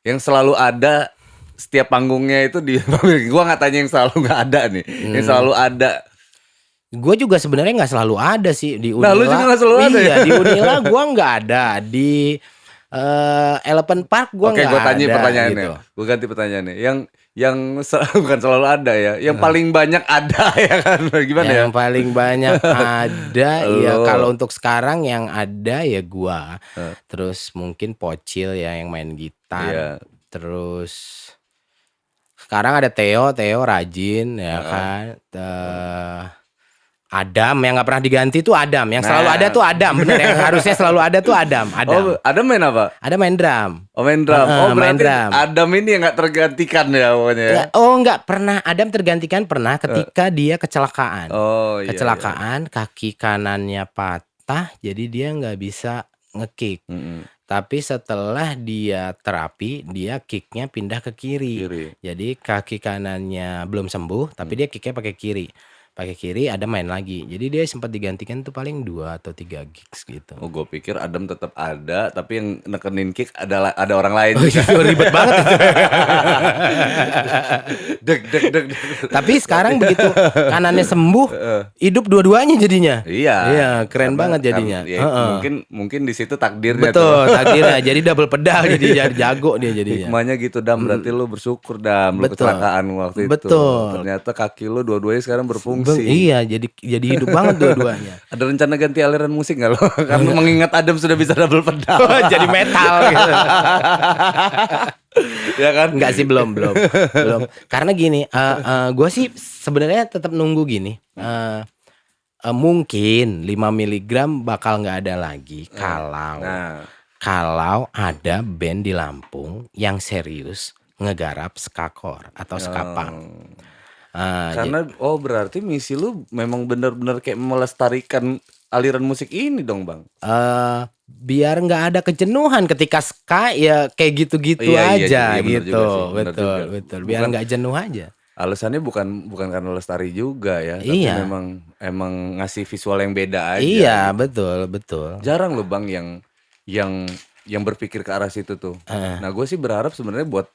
Yang selalu ada setiap panggungnya itu di gua nggak tanya yang selalu nggak ada nih. Yang selalu ada. Gue juga sebenarnya nggak selalu ada sih di Unila. Nah, lu juga nggak selalu ada ya? Di Unila gue nggak ada. Di Elephant Park gue nggak ada. Oke, gue tanya pertanyaannya. Gitu. Gue ganti pertanyaannya. Yang bukan selalu ada ya. Yang paling banyak ada ya kan? Gimana ya? Yang paling banyak ada ya kalau untuk sekarang yang ada ya gua. Terus mungkin Pocil ya yang main gitar. Terus sekarang ada Theo rajin ya kan. Adam yang nggak pernah diganti tuh Adam, yang selalu ada tuh Adam, bener yang harusnya selalu ada tuh Adam. Oh, Adam main apa? Ada main drum. Oh main drum. Oh main berarti drum. Adam ini yang nggak tergantikan ya pokoknya. Ya? Nggak pernah Adam tergantikan pernah ketika dia kecelakaan. Oh iya. Kecelakaan kaki kanannya patah, jadi dia nggak bisa ngekick. Tapi setelah dia terapi, dia kicknya pindah ke kiri. Jadi kaki kanannya belum sembuh, tapi dia kicknya pakai kiri. Pakai kiri Adam main lagi. Jadi dia sempat digantikan tuh paling 2 atau 3 gigs gitu. Oh, gue pikir Adam tetap ada, tapi yang nekenin kick ada orang lain. Oh iya, ribet banget itu. Deg. Tapi sekarang begitu kanannya sembuh, hidup dua-duanya jadinya. Iya, keren banget jadinya. Mungkin di situ takdirnya. Betul, takdirnya. Jadi double pedal, jadi jago dia jadinya. Hikmahnya gitu, Dam. Berarti lu bersyukur, Dam. Lu kecelakaan waktu itu. Betul. Ternyata kaki lu dua-duanya sekarang berfungsi. Iya, jadi hidup banget dua-duanya. Ada rencana ganti aliran musik nggak lo? Karena mengingat Adam sudah bisa double pedal. Jadi metal gitu. Ya kan? Enggak sih, belum. Karena gini, gue sih sebenarnya tetap nunggu gini. Mungkin 5 miligram bakal nggak ada lagi kalau ada band di Lampung yang serius ngegarap skakor atau skapang. Karena berarti misi lu memang benar-benar kayak melestarikan aliran musik ini dong, Bang. Biar nggak ada kejenuhan ketika ska ya kayak gitu-gitu aja gitu. Betul. Biar nggak jenuh aja. Alasannya bukan karena lestari juga ya, tapi memang ngasih visual yang beda aja. Iya, betul. Jarang loh, Bang, yang berpikir ke arah situ tuh. Nah, gue sih berharap sebenarnya buat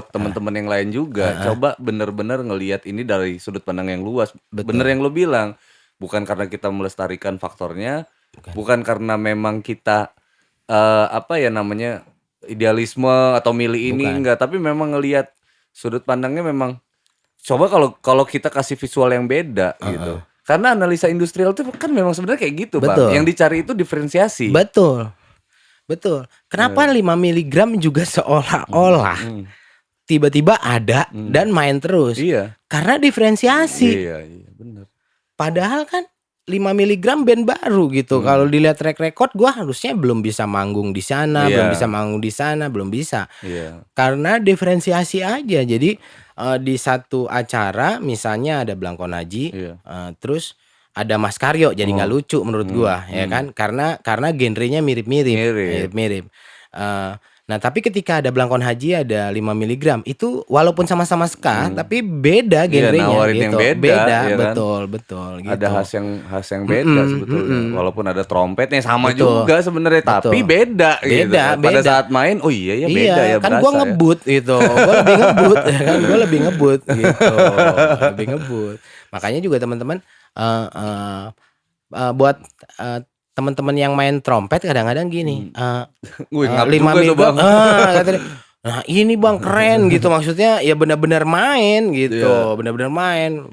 teman-teman yang lain juga coba bener-bener ngelihat ini dari sudut pandang yang luas. Bener yang lo bilang, bukan karena kita melestarikan faktornya, bukan karena memang kita idealisme atau milih ini enggak, tapi memang ngelihat sudut pandangnya memang coba kalau kita kasih visual yang beda gitu. Karena analisa industrial itu kan memang sebenarnya kayak gitu, Bang. Yang dicari itu diferensiasi. Betul. Kenapa 5 miligram juga seolah-olah tiba-tiba ada dan main terus? Iya. Karena diferensiasi. Iya, benar. Padahal kan 5 miligram band baru gitu. Kalau dilihat track record gua harusnya belum bisa manggung di sana, belum bisa manggung di sana, belum bisa. Iya. Karena diferensiasi aja. Jadi di satu acara misalnya ada Blanko Naji, terus ada Mas Karyo, jadi nggak lucu menurut gua, ya kan? Karena genrenya mirip-mirip. Nah, tapi ketika ada Blangkon Haji ada 5 miligram itu walaupun sama-sama ska, tapi beda genrenya gitu. Yang beda ya betul kan? gitu. Ada khas yang beda sebetulnya. Walaupun ada trompetnya sama juga sebenarnya, tapi beda gitu. Pada saat main, beda ya, kan gua ngebut gitu. Gua lebih ngebut gitu. Lebih ngebut. Makanya juga teman-teman buat teman-teman yang main trompet kadang-kadang gini, 5 miligram, nah ini Bang keren gitu, maksudnya ya benar-benar main gitu, benar-benar main,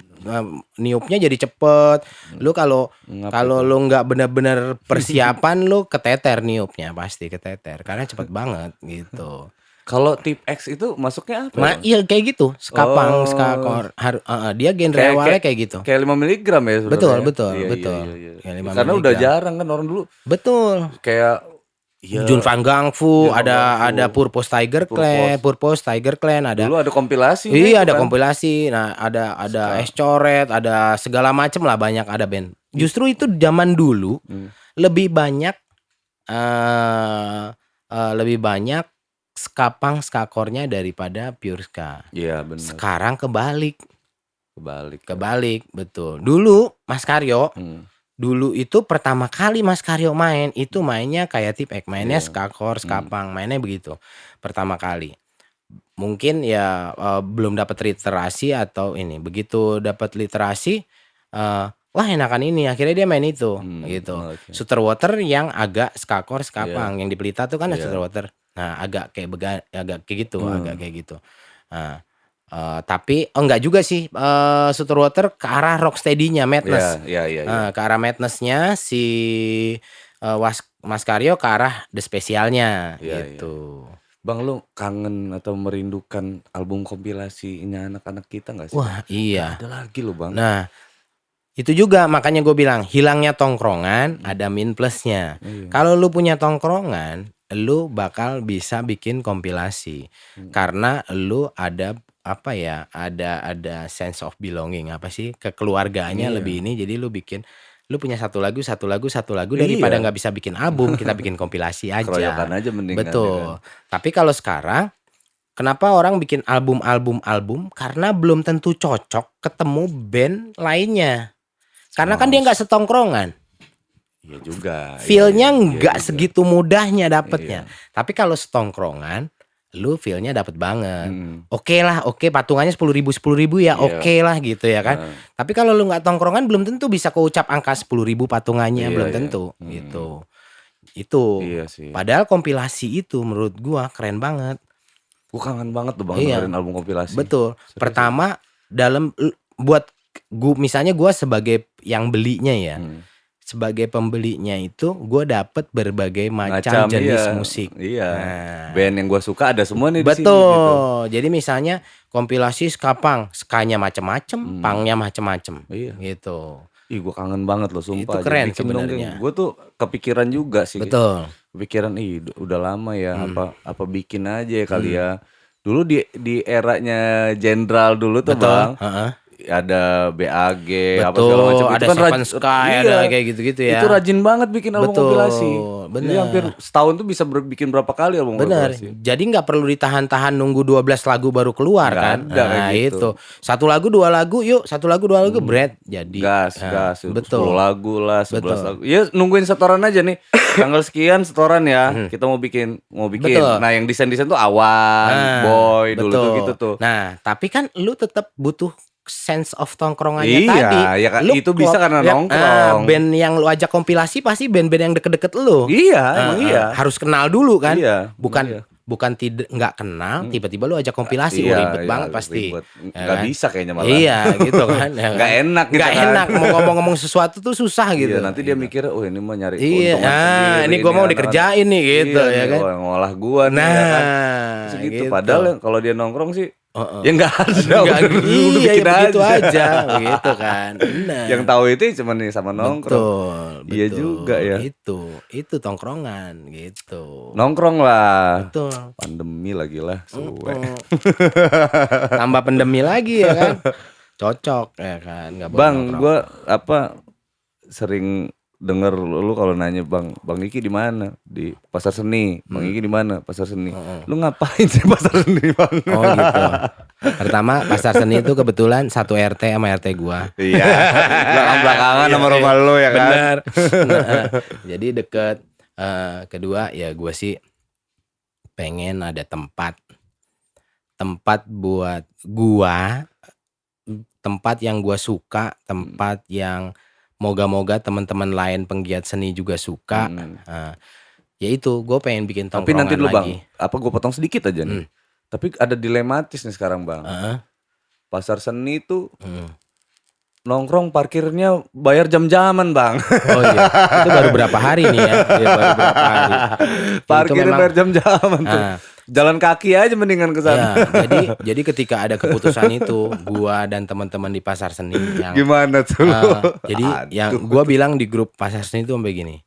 niupnya jadi cepet. Lu kalau lu nggak benar-benar persiapan lu keteter niupnya, pasti keteter karena cepet banget gitu. Kalau tip X itu masuknya apa? Iya kayak gitu, skapang, skakor. Dia genre awalnya kayak gitu. Kayak 5 miligram ya sebenarnya. Betul. Iya. Karena udah jarang kan orang dulu. Betul. Kayak Jun Van Gangfu, ada Purpose Tiger Clan, ada. Dulu ada kompilasi. Iya, ada kompilasi. Nah, ada Es Coret, ada segala macem lah, banyak ada band. Justru itu zaman dulu lebih banyak skapang skakornya daripada pure ska. Iya benar. Sekarang kebalik, Kebalik. betul. Dulu Mas Karyo, dulu itu pertama kali Mas Karyo main itu mainnya kayak Tipek, mainnya skakor, skapang, mainnya begitu pertama kali. Mungkin ya belum dapat literasi atau ini. Begitu dapat literasi, wah enakan ini, akhirnya dia main itu gitu. Okay. Shooter water yang agak skakor, skapang, yang di Pelita tuh kan ada shooter water. Nah, agak kayak gitu, agak kayak gitu. Nah, tapi enggak juga sih, shooter water ke arah rocksteady-nya, Madness. Iya. Ke arah Madness-nya si Mas Karyo ke arah The Special-nya gitu. Bang, lu kangen atau merindukan album kompilasinya anak-anak kita gak sih? Wah iya. Gak ada lagi loh Bang. Nah itu juga makanya gue bilang hilangnya tongkrongan ada min plusnya. Kalau lu punya tongkrongan, lu bakal bisa bikin kompilasi. Karena lu ada apa ya, ada sense of belonging, apa sih, kekeluargaannya lebih ini. Jadi lu bikin, lu punya satu lagu daripada nggak bisa bikin album, kita bikin kompilasi aja. Keroyokan aja mendingan. Betul. Tapi kalau sekarang kenapa orang bikin album karena belum tentu cocok ketemu band lainnya. Karena kan dia nggak setongkrongan. Iya juga. Feel-nya nggak segitu mudahnya dapetnya. Tapi kalau setongkrongan, lu feel-nya dapet banget. Oke lah, patungannya 10.000 ya, oke lah gitu ya kan. Tapi kalau lu nggak tongkrongan belum tentu bisa keucap angka 10.000 patungannya, belum tentu gitu. Itu. Iya sih. Padahal kompilasi itu menurut gua keren banget. Gua kangen banget tuh Bang dengerin album kompilasi. Betul. Pertama buat gua, misalnya gua sebagai yang belinya ya. Sebagai pembelinya itu gue dapet berbagai macam jenis musik. Iya. Band yang gue suka ada semua nih di sini. Betul. Gitu. Jadi misalnya kompilasi skapang, skanya macem-macem, pangnya macem-macem. Gitu. Ih gue kangen banget loh sumpah. Itu keren sebenarnya. Gue tuh kepikiran juga sih. Betul. Kepikiran udah lama ya apa bikin aja ya kali ya. Dulu di eranya Jenderal dulu tuh Bang. Ada BAG, betul, apa segala macam. Ada Seven Sky, ada kayak gitu-gitu ya. Itu rajin banget bikin album kompilasi. Bener. Jadi hampir setahun tuh bisa bikin berapa kali album kompilasi. Jadi nggak perlu ditahan-tahan nunggu 12 lagu baru keluar kan. Nah itu. Satu lagu, dua lagu, yuk. Satu lagu, dua lagu, bread. Jadi. Gas. Betul. 10 lagu lah, 11 lagu. Ya nungguin setoran aja nih. Tanggal sekian setoran ya. Kita mau bikin. Betul. Nah yang desain-desain tuh Awan, Boy, dulu tuh gitu tuh. Nah tapi kan lu tetap butuh sense of tongkrongannya tadi. Iya, ya itu bisa karena nongkrong. Band yang lu ajak kompilasi pasti band-band yang deket-deket lu. Iya, emang iya. Harus kenal dulu kan. Iya. Bukan tidak nggak kenal, tiba-tiba lu ajak kompilasi, ribet banget pasti. Nggak bisa kayaknya malah. Iya, gitu kan. Nggak enak gitu kan. Nggak enak mau ngomong-ngomong sesuatu tuh susah gitu. Iya, nanti dia mikir, oh ini mau nyari keuntungan sendiri. Ini gua mau dikerjain nih gitu ya kan. Ngolah gua nih ya kan. Segitu padahal kalau dia nongkrong sih ya nggak ada, udah bikin begitu aja begitu kan. Benar. Yang tahu itu cuma nih sama nongkrong. Betul. Iya juga ya. Itu tongkrongan gitu. Nongkrong lah. Betul. Pandemi lagi lah, suwe. Tambah pandemi lagi ya kan. Cocok ya kan. Bang, gue sering denger lu kalau nanya Bang Iki di mana? Di Pasar Seni. Bang Iki di mana? Pasar Seni. Lu ngapain sih Pasar Seni, Bang? Oh gitu. Pertama Pasar Seni itu kebetulan satu RT sama RT gua. Iya. Belakang-belakangan sama rumah lu ya kan. Bener. Jadi deket. Kedua ya gua sih pengen ada tempat buat gua, tempat yang gua suka, tempat yang moga-moga teman-teman lain penggiat seni juga suka. Ya itu, gue pengen bikin tongkrongan lagi. Tapi nanti dulu Bang, gue potong sedikit aja nih. Tapi ada dilematis nih sekarang Bang. Pasar Seni tuh nongkrong parkirnya bayar jam-jaman Bang. Oh iya, itu baru berapa hari nih ya? Baru berapa hari. Parkirnya bayar jam-jaman tuh. Jalan kaki aja mendingan ke sana. Ya, jadi ketika ada keputusan itu, gua dan teman-teman di Pasar Seni yang gimana tuh? Jadi yang gua bilang di grup Pasar Seni itu sampai gini.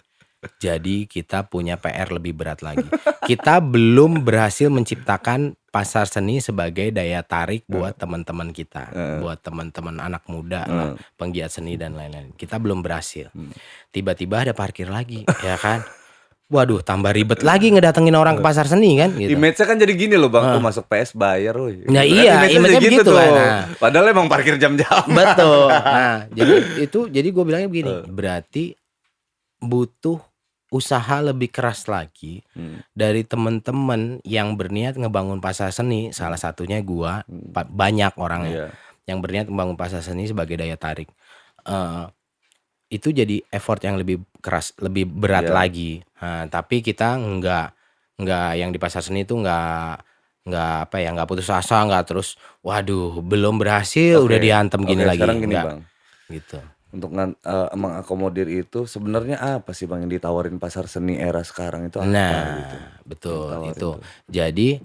Jadi kita punya PR lebih berat lagi. Kita belum berhasil menciptakan Pasar Seni sebagai daya tarik buat teman-teman kita, buat teman-teman anak muda, lah, penggiat seni dan lain-lain. Kita belum berhasil. Tiba-tiba ada parkir lagi, ya kan? waduh tambah ribet lagi ngedatengin orang ke pasar seni kan gitu. Image-nya kan jadi gini loh Bang, tuh masuk PS bayar woy. Nah iya, image-nya begitu kan. Nah, padahal emang parkir jam-jam. betul. Nah, jadi gue bilangnya begini, berarti butuh usaha lebih keras lagi dari temen-temen yang berniat ngebangun pasar seni. Salah satunya gua, banyak orangnya yang berniat membangun pasar seni sebagai daya tarik. Itu jadi effort yang lebih keras, lebih berat lagi. Nah, tapi kita nggak yang di pasar seni itu nggak apa ya, nggak putus asa, nggak terus waduh belum berhasil udah diantem gini lagi. Sekarang gini Nggak, Bang, gitu. untuk mengakomodir itu sebenarnya apa sih Bang yang ditawarin pasar seni era sekarang itu apa gitu? Betul itu. Jadi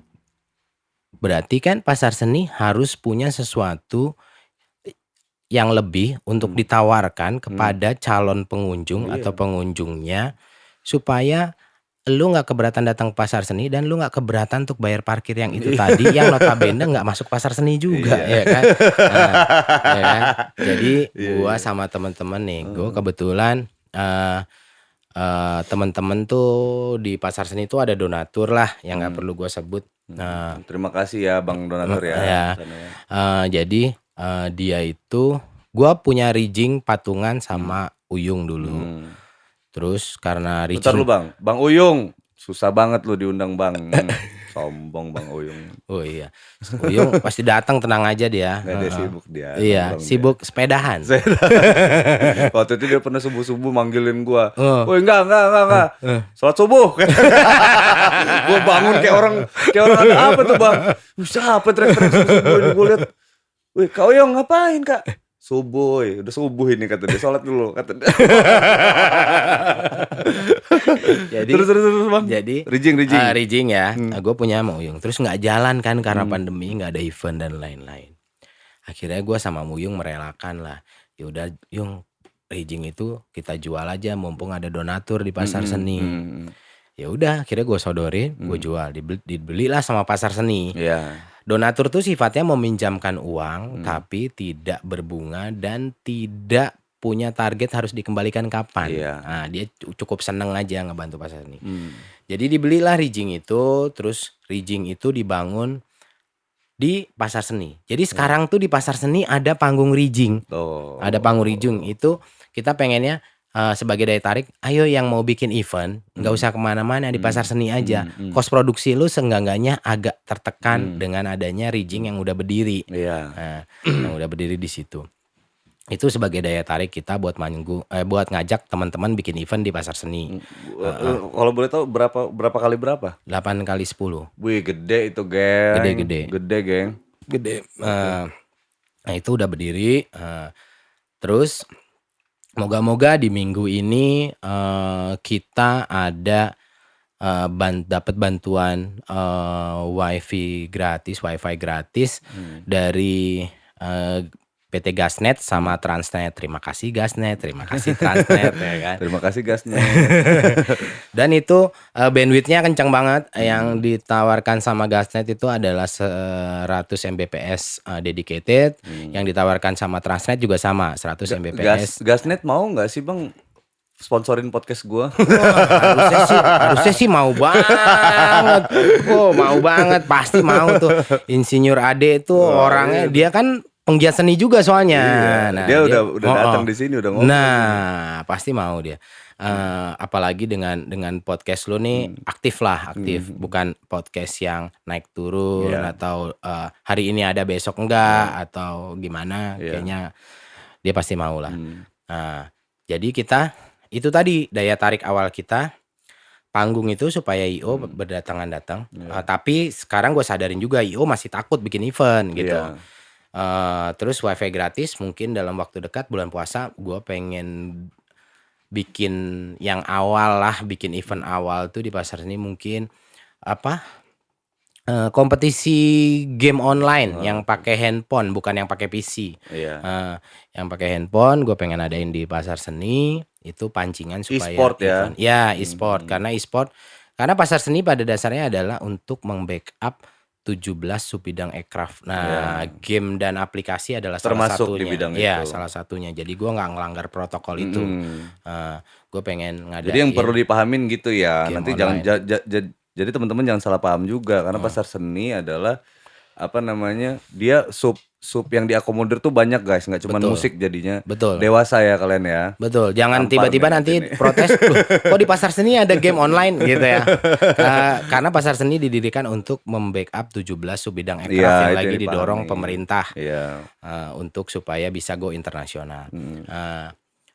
berarti kan pasar seni harus punya sesuatu yang lebih untuk ditawarkan kepada calon pengunjung atau pengunjungnya, supaya lu nggak keberatan datang ke pasar seni dan lu nggak keberatan untuk bayar parkir yang itu tadi, yang notabene nggak masuk pasar seni juga, ya kan? Nah, ya kan? Jadi gua sama temen-temen nih, gua kebetulan temen-temen tuh di pasar seni tuh ada donatur lah yang nggak perlu gua sebut. Nah, Terima kasih ya Bang Donatur ya. ya. Jadi dia itu, gua punya rijing patungan sama Uyung dulu. Terus karena Bentar lu rijing, Bang Uyung, susah banget lu diundang Bang. Sombong Bang Uyung. oh iya, Uyung pasti datang, tenang aja dia. Gak ada sibuk dia. Iya, sibuk sepedahan. Waktu itu dia pernah subuh-subuh manggilin gua. Woi enggak. Sholat subuh. Gua bangun kayak orang ada apa tuh Bang? Siapa teriak-teriak subuh ini gua liat. Woi Kak Uyung ngapain Kak? Subuh, udah subuh ini kata dia, sholat dulu kata dia. Jadi, terus Bang. Jadi rijing ya. Gue punya sama Uyung. Terus nggak jalan kan karena pandemi, nggak ada event dan lain-lain. Akhirnya gue sama Uyung merelakan lah. Ya udah Yung, rijing itu kita jual aja mumpung ada donatur di pasar seni. Ya udah, akhirnya gue sodorin, gue jual, dibelilah sama pasar seni. Donatur tuh sifatnya meminjamkan uang, tapi tidak berbunga dan tidak punya target harus dikembalikan kapan. Nah, dia cukup seneng aja ngebantu pasar seni. Jadi dibelilah rijing itu, terus rijing itu dibangun di pasar seni. Jadi sekarang tuh di pasar seni ada panggung rijing. Ada panggung rijing itu kita pengennya sebagai daya tarik, ayo yang mau bikin event nggak usah kemana-mana, di pasar seni aja. Kos produksi lu seenggak-enggaknya agak tertekan dengan adanya rijing yang udah berdiri. Nah, yang udah berdiri di situ. Itu sebagai daya tarik kita buat buat ngajak teman-teman bikin event di pasar seni. Kalau boleh tahu berapa kali berapa? 8 kali 10. Wih gede itu geng. Gede geng. Gede. Nah itu udah berdiri. Terus moga-moga di minggu ini kita ada dapat bantuan wifi gratis dari PT Gasnet sama Transnet. Terima kasih Gasnet, terima kasih Transnet ya kan. Terima kasih Gasnet. Dan itu bandwidthnya kencang banget. Yang ditawarkan sama Gasnet itu adalah 100 Mbps dedicated. Yang ditawarkan sama Transnet juga sama 100 Mbps. Gasnet mau nggak sih Bang sponsorin podcast gua? Harusnya sih mau banget. Mau banget, pasti mau tuh. Insinyur Ade itu orangnya, dia kan penggiat seni juga soalnya. Nah, dia udah datang di sini udah ngomong. Nah, pasti mau dia. Apalagi dengan podcast lo nih aktif. Bukan podcast yang naik turun atau hari ini ada besok enggak atau gimana. Kayaknya dia pasti mau lah. Jadi kita itu tadi daya tarik awal kita, panggung itu supaya IO berdatangan datang. Tapi sekarang gue sadarin juga IO masih takut bikin event gitu. Terus wifi gratis mungkin dalam waktu dekat bulan puasa gue pengen bikin yang awal lah, bikin event awal tuh di pasar seni mungkin kompetisi game online yang pakai handphone bukan yang pakai PC. Yang pakai handphone gue pengen adain di pasar seni, itu pancingan supaya e-sport event. E-sport karena pasar seni pada dasarnya adalah untuk membackup 17 subbidang aircraft. Nah, game dan aplikasi adalah salah Termasuk di satunya. bidang Iya, itu. salah satunya. Jadi gue nggak ngelanggar protokol itu. Gue pengen Jadi yang perlu ngadain dipahamin gitu ya. game Nanti jangan online. jadi teman-teman jangan salah paham juga karena pasar seni adalah apa namanya? Dia sub yang diakomodir tuh banyak guys, nggak cuma Betul. musik jadinya. Betul. Dewasa ya kalian ya. Betul, jangan Tampar tiba-tiba nih nanti ini. protes, "Loh, kok di pasar seni ada game online?" gitu ya. Karena pasar seni didirikan untuk membackup 17 subbidang aircraft Iya, yang itu lagi yang didorong dipahami. pemerintah Iya. untuk supaya bisa go internasional.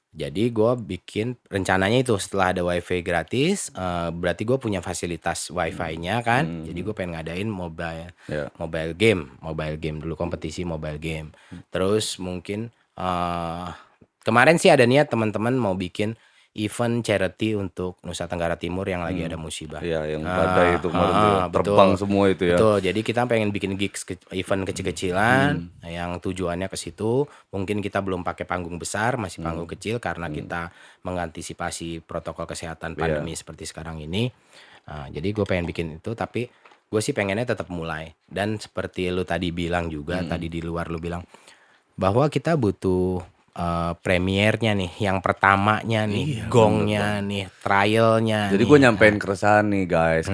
Jadi gue bikin rencananya itu setelah ada wifi gratis, berarti gue punya fasilitas wifi-nya kan. Jadi gue pengen ngadain mobile game dulu, kompetisi mobile game. Terus mungkin kemarin sih ada niat teman-teman mau bikin event charity untuk Nusa Tenggara Timur yang lagi ada musibah. Iya, yang badai itu kemarin tuh ya. Betul. Terbang semua itu ya. Betul, jadi kita pengen bikin gigs event kecil-kecilan yang tujuannya ke situ. Mungkin kita belum pakai panggung besar, masih panggung kecil karena kita mengantisipasi protokol kesehatan pandemi seperti sekarang ini. Jadi gue pengen bikin itu, tapi gue sih pengennya tetap mulai. Dan seperti lu tadi bilang juga, tadi di luar lu bilang bahwa kita butuh premiernya nih, yang pertamanya nih, gongnya nih, trialnya. Jadi nih. gue nyampein keresahan nih guys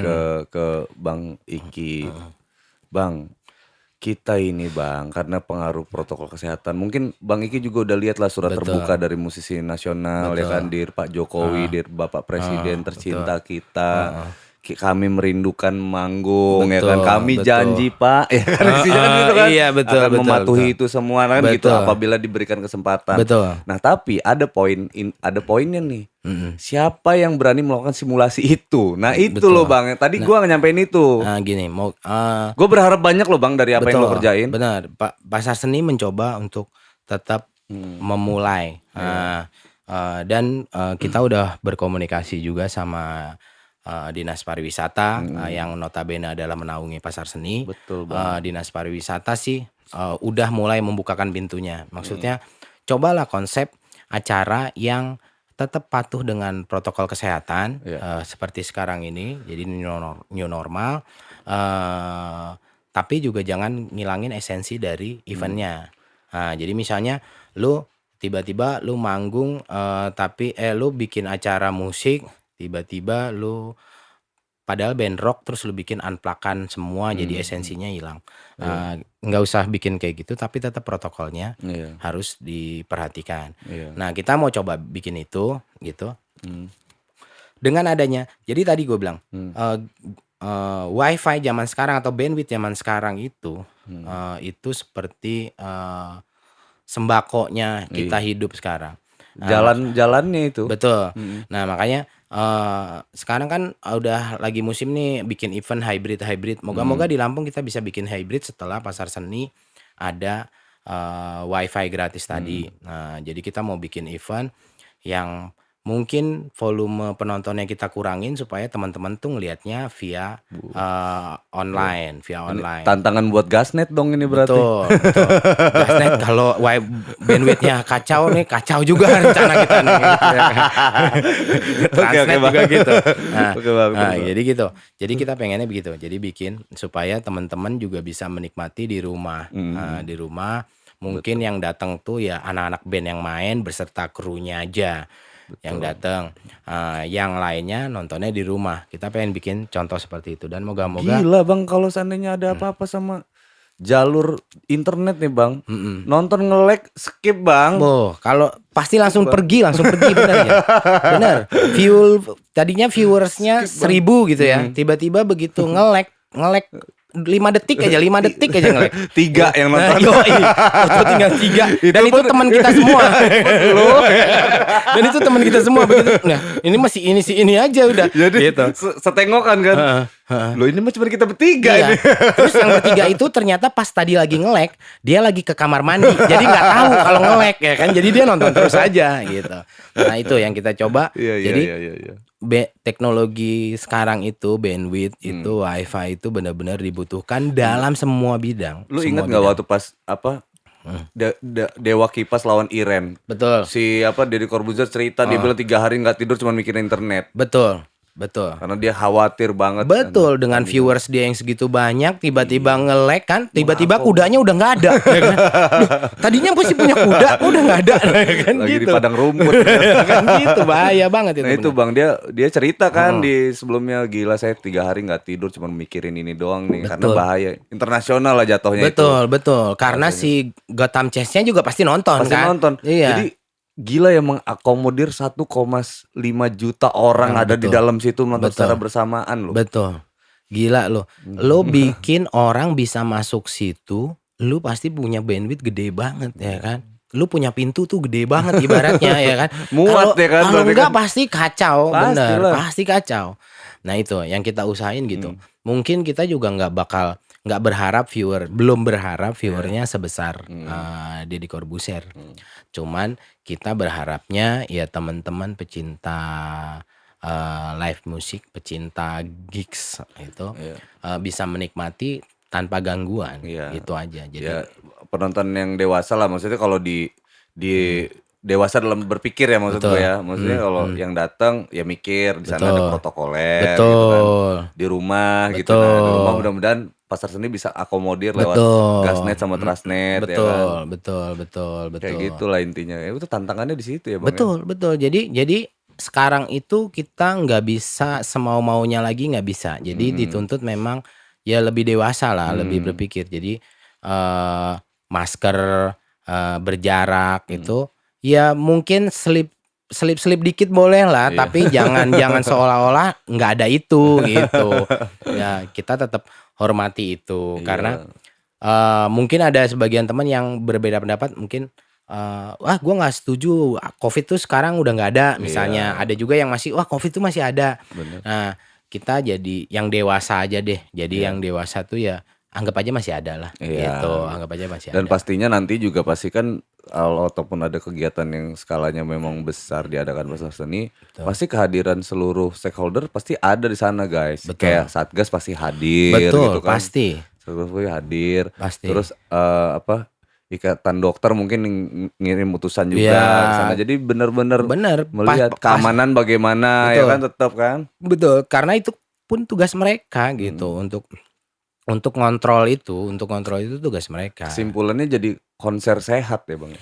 ke Bang Iki. Bang, kita ini Bang, karena pengaruh protokol kesehatan, mungkin Bang Iki juga udah lihat lah surat terbuka dari musisi nasional ya kan, Dir Pak Jokowi, Dir Bapak Presiden tercinta kita. Kami merindukan manggung ya kan, kami janji Pak ya kan, isinya kan gitu kan, iya, betul, akan betul, mematuhi betul. itu semua kan gitu Betul. apabila diberikan kesempatan. Betul. Nah tapi ada poinnya nih. Siapa yang berani melakukan simulasi itu? Nah itu Betul. loh Bang, tadi gua nyampein itu. Gini, Gue berharap banyak loh Bang dari apa yang lo kerjain. Benar, Pasar Seni mencoba untuk tetap memulai. Dan kita udah berkomunikasi juga sama Dinas Pariwisata yang notabene adalah menaungi Pasar Seni. Betul Bang. Dinas Pariwisata sih udah mulai membukakan pintunya. Maksudnya cobalah konsep acara yang tetap patuh dengan protokol kesehatan seperti sekarang ini. Jadi new normal. Tapi juga jangan ngilangin esensi dari eventnya. Jadi misalnya lu tiba-tiba lu manggung tapi lu bikin acara musik, tiba-tiba lu padahal band rock terus lu bikin unplug-an semua, jadi esensinya hilang. Nggak usah bikin kayak gitu, tapi tetap protokolnya harus diperhatikan. Nah kita mau coba bikin itu gitu. Dengan adanya, jadi tadi gue bilang wifi zaman sekarang atau bandwidth zaman sekarang itu seperti sembakonya kita hidup sekarang. Jalan-jalannya itu. Betul. Nah makanya sekarang kan udah lagi musim nih bikin event hybrid. Moga-moga di Lampung kita bisa bikin hybrid setelah Pasar Seni ada wifi gratis tadi. Nah jadi kita mau bikin event yang mungkin volume penontonnya kita kurangin supaya teman-teman tuh ngelihatnya via online. Tantangan buat Gasnet dong ini berarti. Betul. Gasnet kalau bandwidthnya kacau nih, kacau juga rencana kita nih. Transnet juga gitu. Nah, jadi gitu. Jadi kita pengennya begitu. Jadi bikin supaya teman-teman juga bisa menikmati di rumah. Di rumah mungkin yang datang tuh ya anak-anak band yang main beserta krunya aja. Yang datang, yang lainnya nontonnya di rumah. Kita pengen bikin contoh seperti itu dan moga-moga. Gila Bang, kalau seandainya ada apa-apa sama jalur internet nih Bang, nonton nge-lag skip Bang. Kalau pasti langsung pergi bener ya. Bener. Tadinya viewersnya 1.000 gitu ya. Tiba-tiba begitu nge-lag 5 detik aja nge-lag. 3 yang nonton. Itu tinggal 3. Dan itu teman kita semua. Dan itu teman kita semua begitu. Nah, ini masih ini aja udah. Jadi gitu. setengokan kan. Loh ini mah cuma kita bertiga ini. Terus yang bertiga itu ternyata pas tadi lagi nge-lag, dia lagi ke kamar mandi. Jadi nggak tahu kalau nge-lag ya kan. Jadi dia nonton terus aja gitu. Nah, itu yang kita coba. Jadi teknologi sekarang itu bandwidth itu wifi itu benar-benar dibutuhkan dalam semua bidang. Lu ingat nggak waktu pas apa Dewa Kipas lawan Iren? Betul. Si Deddy Corbuzier cerita dia bilang 3 hari nggak tidur cuma mikirin internet. Betul. Betul. Karena dia khawatir banget. Betul, dengan viewers dia yang segitu banyak, tiba-tiba nge-lag kan, tiba-tiba kudanya udah nggak ada. Ya kan? Duh, tadinya pasti punya kuda, udah nggak ada. Ya kan? Lagi gitu. di padang rumput. Kan gitu, bahaya banget itu. Nah itu Bang, dia cerita kan di sebelumnya, gila saya 3 hari nggak tidur cuma mikirin ini doang nih. Karena bahaya, internasional lah jatuhnya. Betul. Karena si Gotham Chess-nya juga pasti nonton pasti kan. nonton. Iya. Jadi gila ya, mengakomodir 1,5 juta orang ada di dalam situ nonton secara bersamaan loh. Betul. Gila loh. Lo bikin orang bisa masuk situ, lu pasti punya bandwidth gede banget ya kan. Lu punya pintu tuh gede banget ibaratnya ya kan. Muat ya kan. Kalau enggak kan. pasti kacau, bener. Pastilah. Pasti kacau. Nah itu yang kita usahain gitu. Mungkin kita juga nggak berharap belum berharap viewernya sebesar Deddy Corbuzier. Cuman kita berharapnya ya teman-teman pecinta live musik, pecinta gigs itu bisa menikmati tanpa gangguan. Itu aja. Jadi penonton yang dewasa lah, maksudnya kalau di dewasa dalam berpikir ya maksud gue ya. Maksudnya kalau yang datang ya mikir di sana ada protokoler gitu kan. Di rumah gitu. Nah, di rumah mudah-mudahan pasar seni bisa akomodir lewat Gasnet sama Trasnet ya kan. Betul. Kayak gitulah intinya. Itu tantangannya di situ ya Bang. Betul. Jadi sekarang itu kita nggak bisa semau-maunya lagi, nggak bisa. Jadi dituntut memang ya lebih dewasa lah, lebih berpikir. Jadi masker, berjarak itu ya mungkin selip dikit boleh lah, tapi jangan seolah-olah nggak ada itu gitu. Ya kita tetap hormati itu karena mungkin ada sebagian teman yang berbeda pendapat, mungkin wah gue nggak setuju COVID tuh sekarang udah nggak ada misalnya. Ada juga yang masih wah COVID tuh masih ada. Bener. Nah kita jadi yang dewasa aja deh. Jadi yang dewasa tuh ya anggap aja masih ada lah gitu. Anggap aja masih ada. Dan pastinya nanti juga pasti kan ataupun ada kegiatan yang skalanya memang besar diadakan pasar seni, pasti kehadiran seluruh stakeholder pasti ada di sana guys. Kayak Satgas pasti hadir gitu kan. Pasti. Satgas pasti hadir. Pasti. Terus Ikatan Dokter mungkin ngirim utusan juga ke sana. Jadi benar-benar melihat keamanan bagaimana ya kan, tetap kan. Betul, karena itu pun tugas mereka gitu untuk kontrol itu tugas mereka. Kesimpulannya jadi konser sehat ya Bang.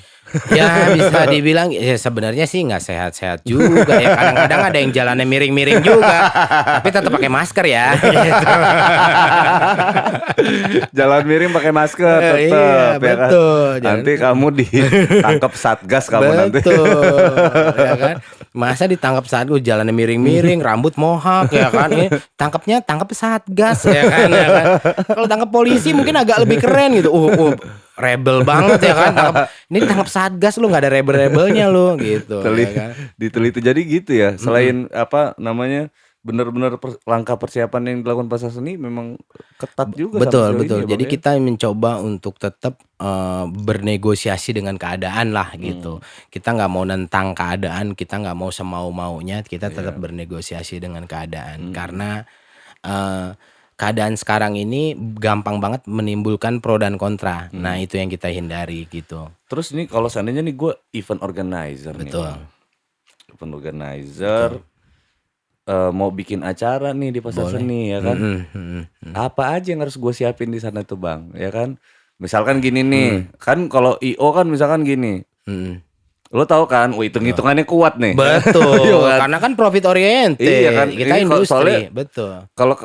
Ya bisa dibilang ya sebenarnya sih nggak sehat-sehat juga ya. Kadang-kadang ada yang jalannya miring-miring juga, tapi tetap pakai masker ya. Gitu. Jalan miring pakai masker tetap iya, ya betul. Kan? Nanti kamu ditangkap Satgas kamu nanti. Ya kan? Masa ditangkap Satgas jalannya miring-miring, rambut mohak ya kan? Tangkap Satgas ya kan? Kalau tangkap polisi mungkin agak lebih keren gitu. Rebel banget ya kan, ini tangkap Satgas lu nggak ada rebel-rebelnya lu gitu. Ya kan? Diteliti jadi gitu ya. Selain benar-benar langkah persiapan yang dilakukan pasar seni memang ketat juga. Betul. Jadi kita mencoba untuk tetap bernegosiasi dengan keadaan lah gitu. Kita nggak mau nentang keadaan, kita nggak mau semau-maunya, kita tetap bernegosiasi dengan keadaan karena keadaan sekarang ini gampang banget menimbulkan pro dan kontra. Nah itu yang kita hindari gitu. Terus ini kalau seandainya nih gue event organizer nih. Event organizer mau bikin acara nih di pasar seni ya kan. Apa aja yang harus gue siapin di sana tuh Bang ya kan. Misalkan gini nih, kan kalau IO kan misalkan gini. Lo tahu kan, hitung-hitungannya kuat nih. Betul. Karena kan profit oriented. Iya kan. Kita industri. Soalnya, betul. Kalau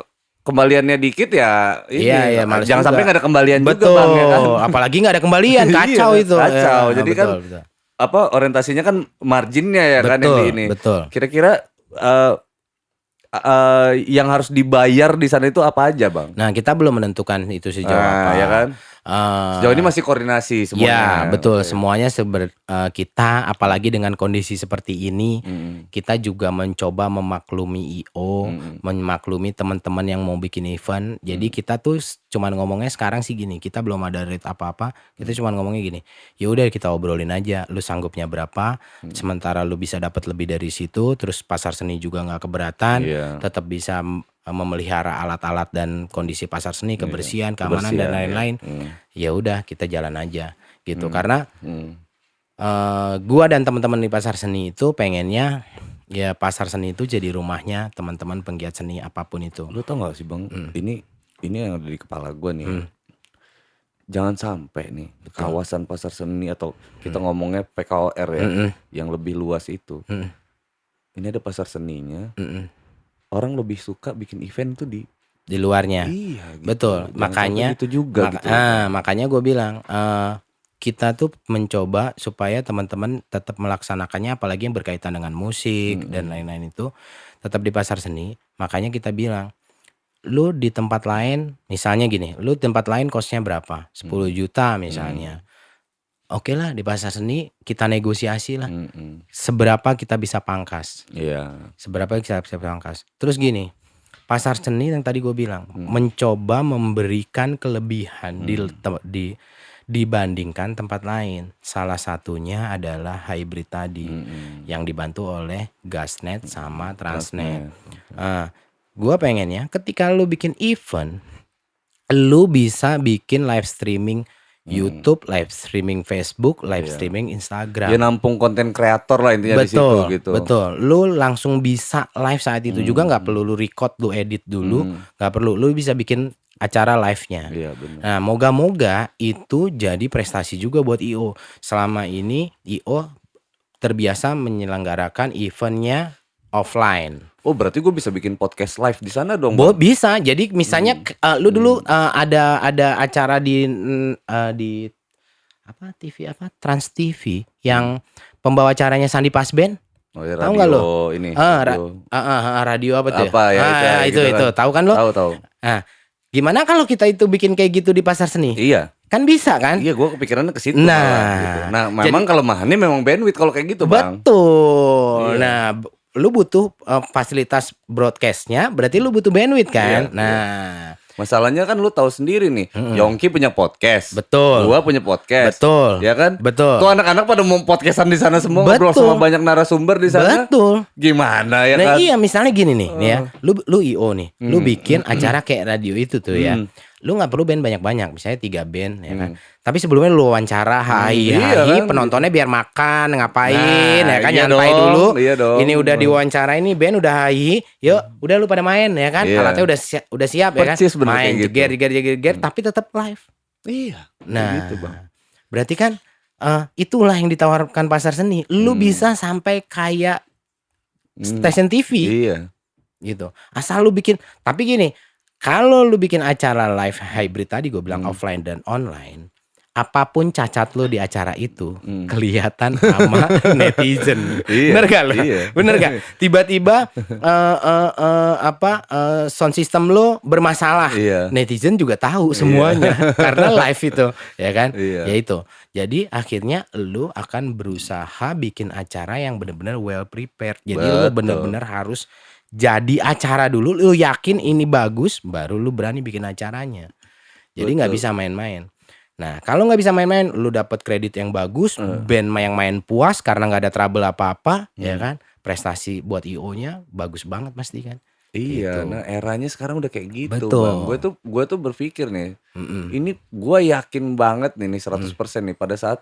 kembaliannya dikit ya ini jangan juga. sampai nggak ada kembalian juga Bang ya kan. Apalagi nggak ada kembalian, kacau itu. Kacau. Jadi betul, kan betul. Orientasinya kan marginnya ya kan ini. Betul. Kira-kira yang harus dibayar di sana itu apa aja Bang? Nah kita belum menentukan itu sejauh apa. Ya kan? Sejauh ini masih koordinasi semuanya. Ya betul, semuanya kita apalagi dengan kondisi seperti ini, kita juga mencoba memaklumi IO, memaklumi teman-teman yang mau bikin event. Jadi kita tuh cuman ngomongnya sekarang sih gini, kita belum ada rate apa-apa, kita cuman ngomongnya gini, ya udah kita obrolin aja, lu sanggupnya berapa, sementara lu bisa dapat lebih dari situ, terus pasar seni juga nggak keberatan, tetap bisa memelihara alat-alat dan kondisi pasar seni, kebersihan, keamanan dan lain-lain. Ya udah kita jalan aja gitu. Karena gua dan teman-teman di pasar seni itu pengennya Ya pasar seni itu jadi rumahnya teman-teman penggiat seni apapun itu. Lu tau gak sih Bang, ini yang ada di kepala gue nih ya. Jangan sampai nih kawasan pasar seni atau kita ngomongnya PKOR ya, yang lebih luas itu. Ini ada pasar seninya, orang lebih suka bikin event tuh di luarnya. Iya gitu. Betul. Jangan Makanya sampai gitu juga gitu. makanya gue bilang kita tuh mencoba supaya teman-teman tetap melaksanakannya, apalagi yang berkaitan dengan musik dan lain-lain itu tetap di pasar seni. Makanya kita bilang, lu di tempat lain misalnya gini, lu tempat lain kosnya berapa? 10 juta misalnya. Oke lah, di pasar seni kita negosiasi lah. Seberapa kita bisa pangkas. Iya. Seberapa kita bisa pangkas. Terus gini, pasar seni yang tadi gue bilang mencoba memberikan kelebihan dibandingkan tempat lain. Salah satunya adalah hybrid tadi yang dibantu oleh Gasnet sama Transnet. Gue pengennya ketika lu bikin event, lu bisa bikin live streaming YouTube, live streaming Facebook, live streaming Instagram. Ya nampung konten kreator lah intinya di situ gitu. Betul. Lu langsung bisa live saat itu juga, nggak perlu lu record, lu edit dulu, nggak perlu. Lu bisa bikin acara live-nya. Iya, benar. Nah, moga-moga itu jadi prestasi juga buat IO. Selama ini IO terbiasa menyelenggarakan eventnya offline. Oh berarti gue bisa bikin podcast live di sana dong? Bisa. Jadi misalnya lu dulu ada acara di apa TV apa Trans TV yang pembawa acaranya Sandi Pasben. Oh ya, tahu nggak lo? Ini radio apa tuh? Apa ya? Itu gitu kan. tahu kan lo? Tahu. Nah, gimana kalau kita itu bikin kayak gitu di pasar seni? Iya. Kan bisa kan? Iya, gue kepikirannya ke situ. Nah, gitu. Memang kelemahannya memang bandwidth kalau kayak gitu, Bang. Betul. Iya. Nah, lu butuh fasilitas broadcastnya, berarti lu butuh bandwidth kan? Iya. Masalahnya kan lu tahu sendiri nih, Yongki punya podcast. Betul. Gua punya podcast. Betul. Ya kan? Betul. Tuh anak-anak pada mau podcastan di sana semua, ngobrol sama banyak narasumber di sana. Betul. Gimana ya kan? Nah iya, misalnya gini nih, nih ya. Lu IO nih, lu bikin acara kayak radio itu tuh ya. Lu nggak perlu band banyak-banyak, misalnya 3 band ya kan. Tapi sebelumnya lu wawancara, hai, penontonnya biar makan, ngapain, ya kan, nyantai dulu. Iya dong. Ini udah diwawancara, ini band udah hai, yuk, udah lu pada main ya kan. Alatnya udah siap ya kan. Main jeger, tapi tetap live. Iya. Nah, gitu, Bang. berarti kan itulah yang ditawarkan pasar seni. Lu bisa sampai kayak stasiun TV. Iya. Gitu. Asal lu bikin, tapi gini, kalau lu bikin acara live hybrid tadi gue bilang offline dan online, apapun cacat lu di acara itu kelihatan sama netizen. Bener gak lu? Iya. Bener gak? Tiba-tiba sound system lu bermasalah. Iya. Netizen juga tahu semuanya karena live itu, ya kan? Iya. Ya itu. Jadi akhirnya lu akan berusaha bikin acara yang benar-benar well prepared. Jadi lu benar-benar harus jadi acara dulu, lu yakin ini bagus, baru lu berani bikin acaranya. Jadi nggak bisa main-main. Nah, kalau nggak bisa main-main, lu dapat kredit yang bagus, band yang main puas karena nggak ada trouble apa-apa, ya kan? Prestasi buat IO-nya bagus banget pasti kan. Iya, Gitu. nah eranya sekarang udah kayak gitu, Betul. Bang. Gue tuh berpikir nih, ini gue yakin banget nih 100% nih pada saat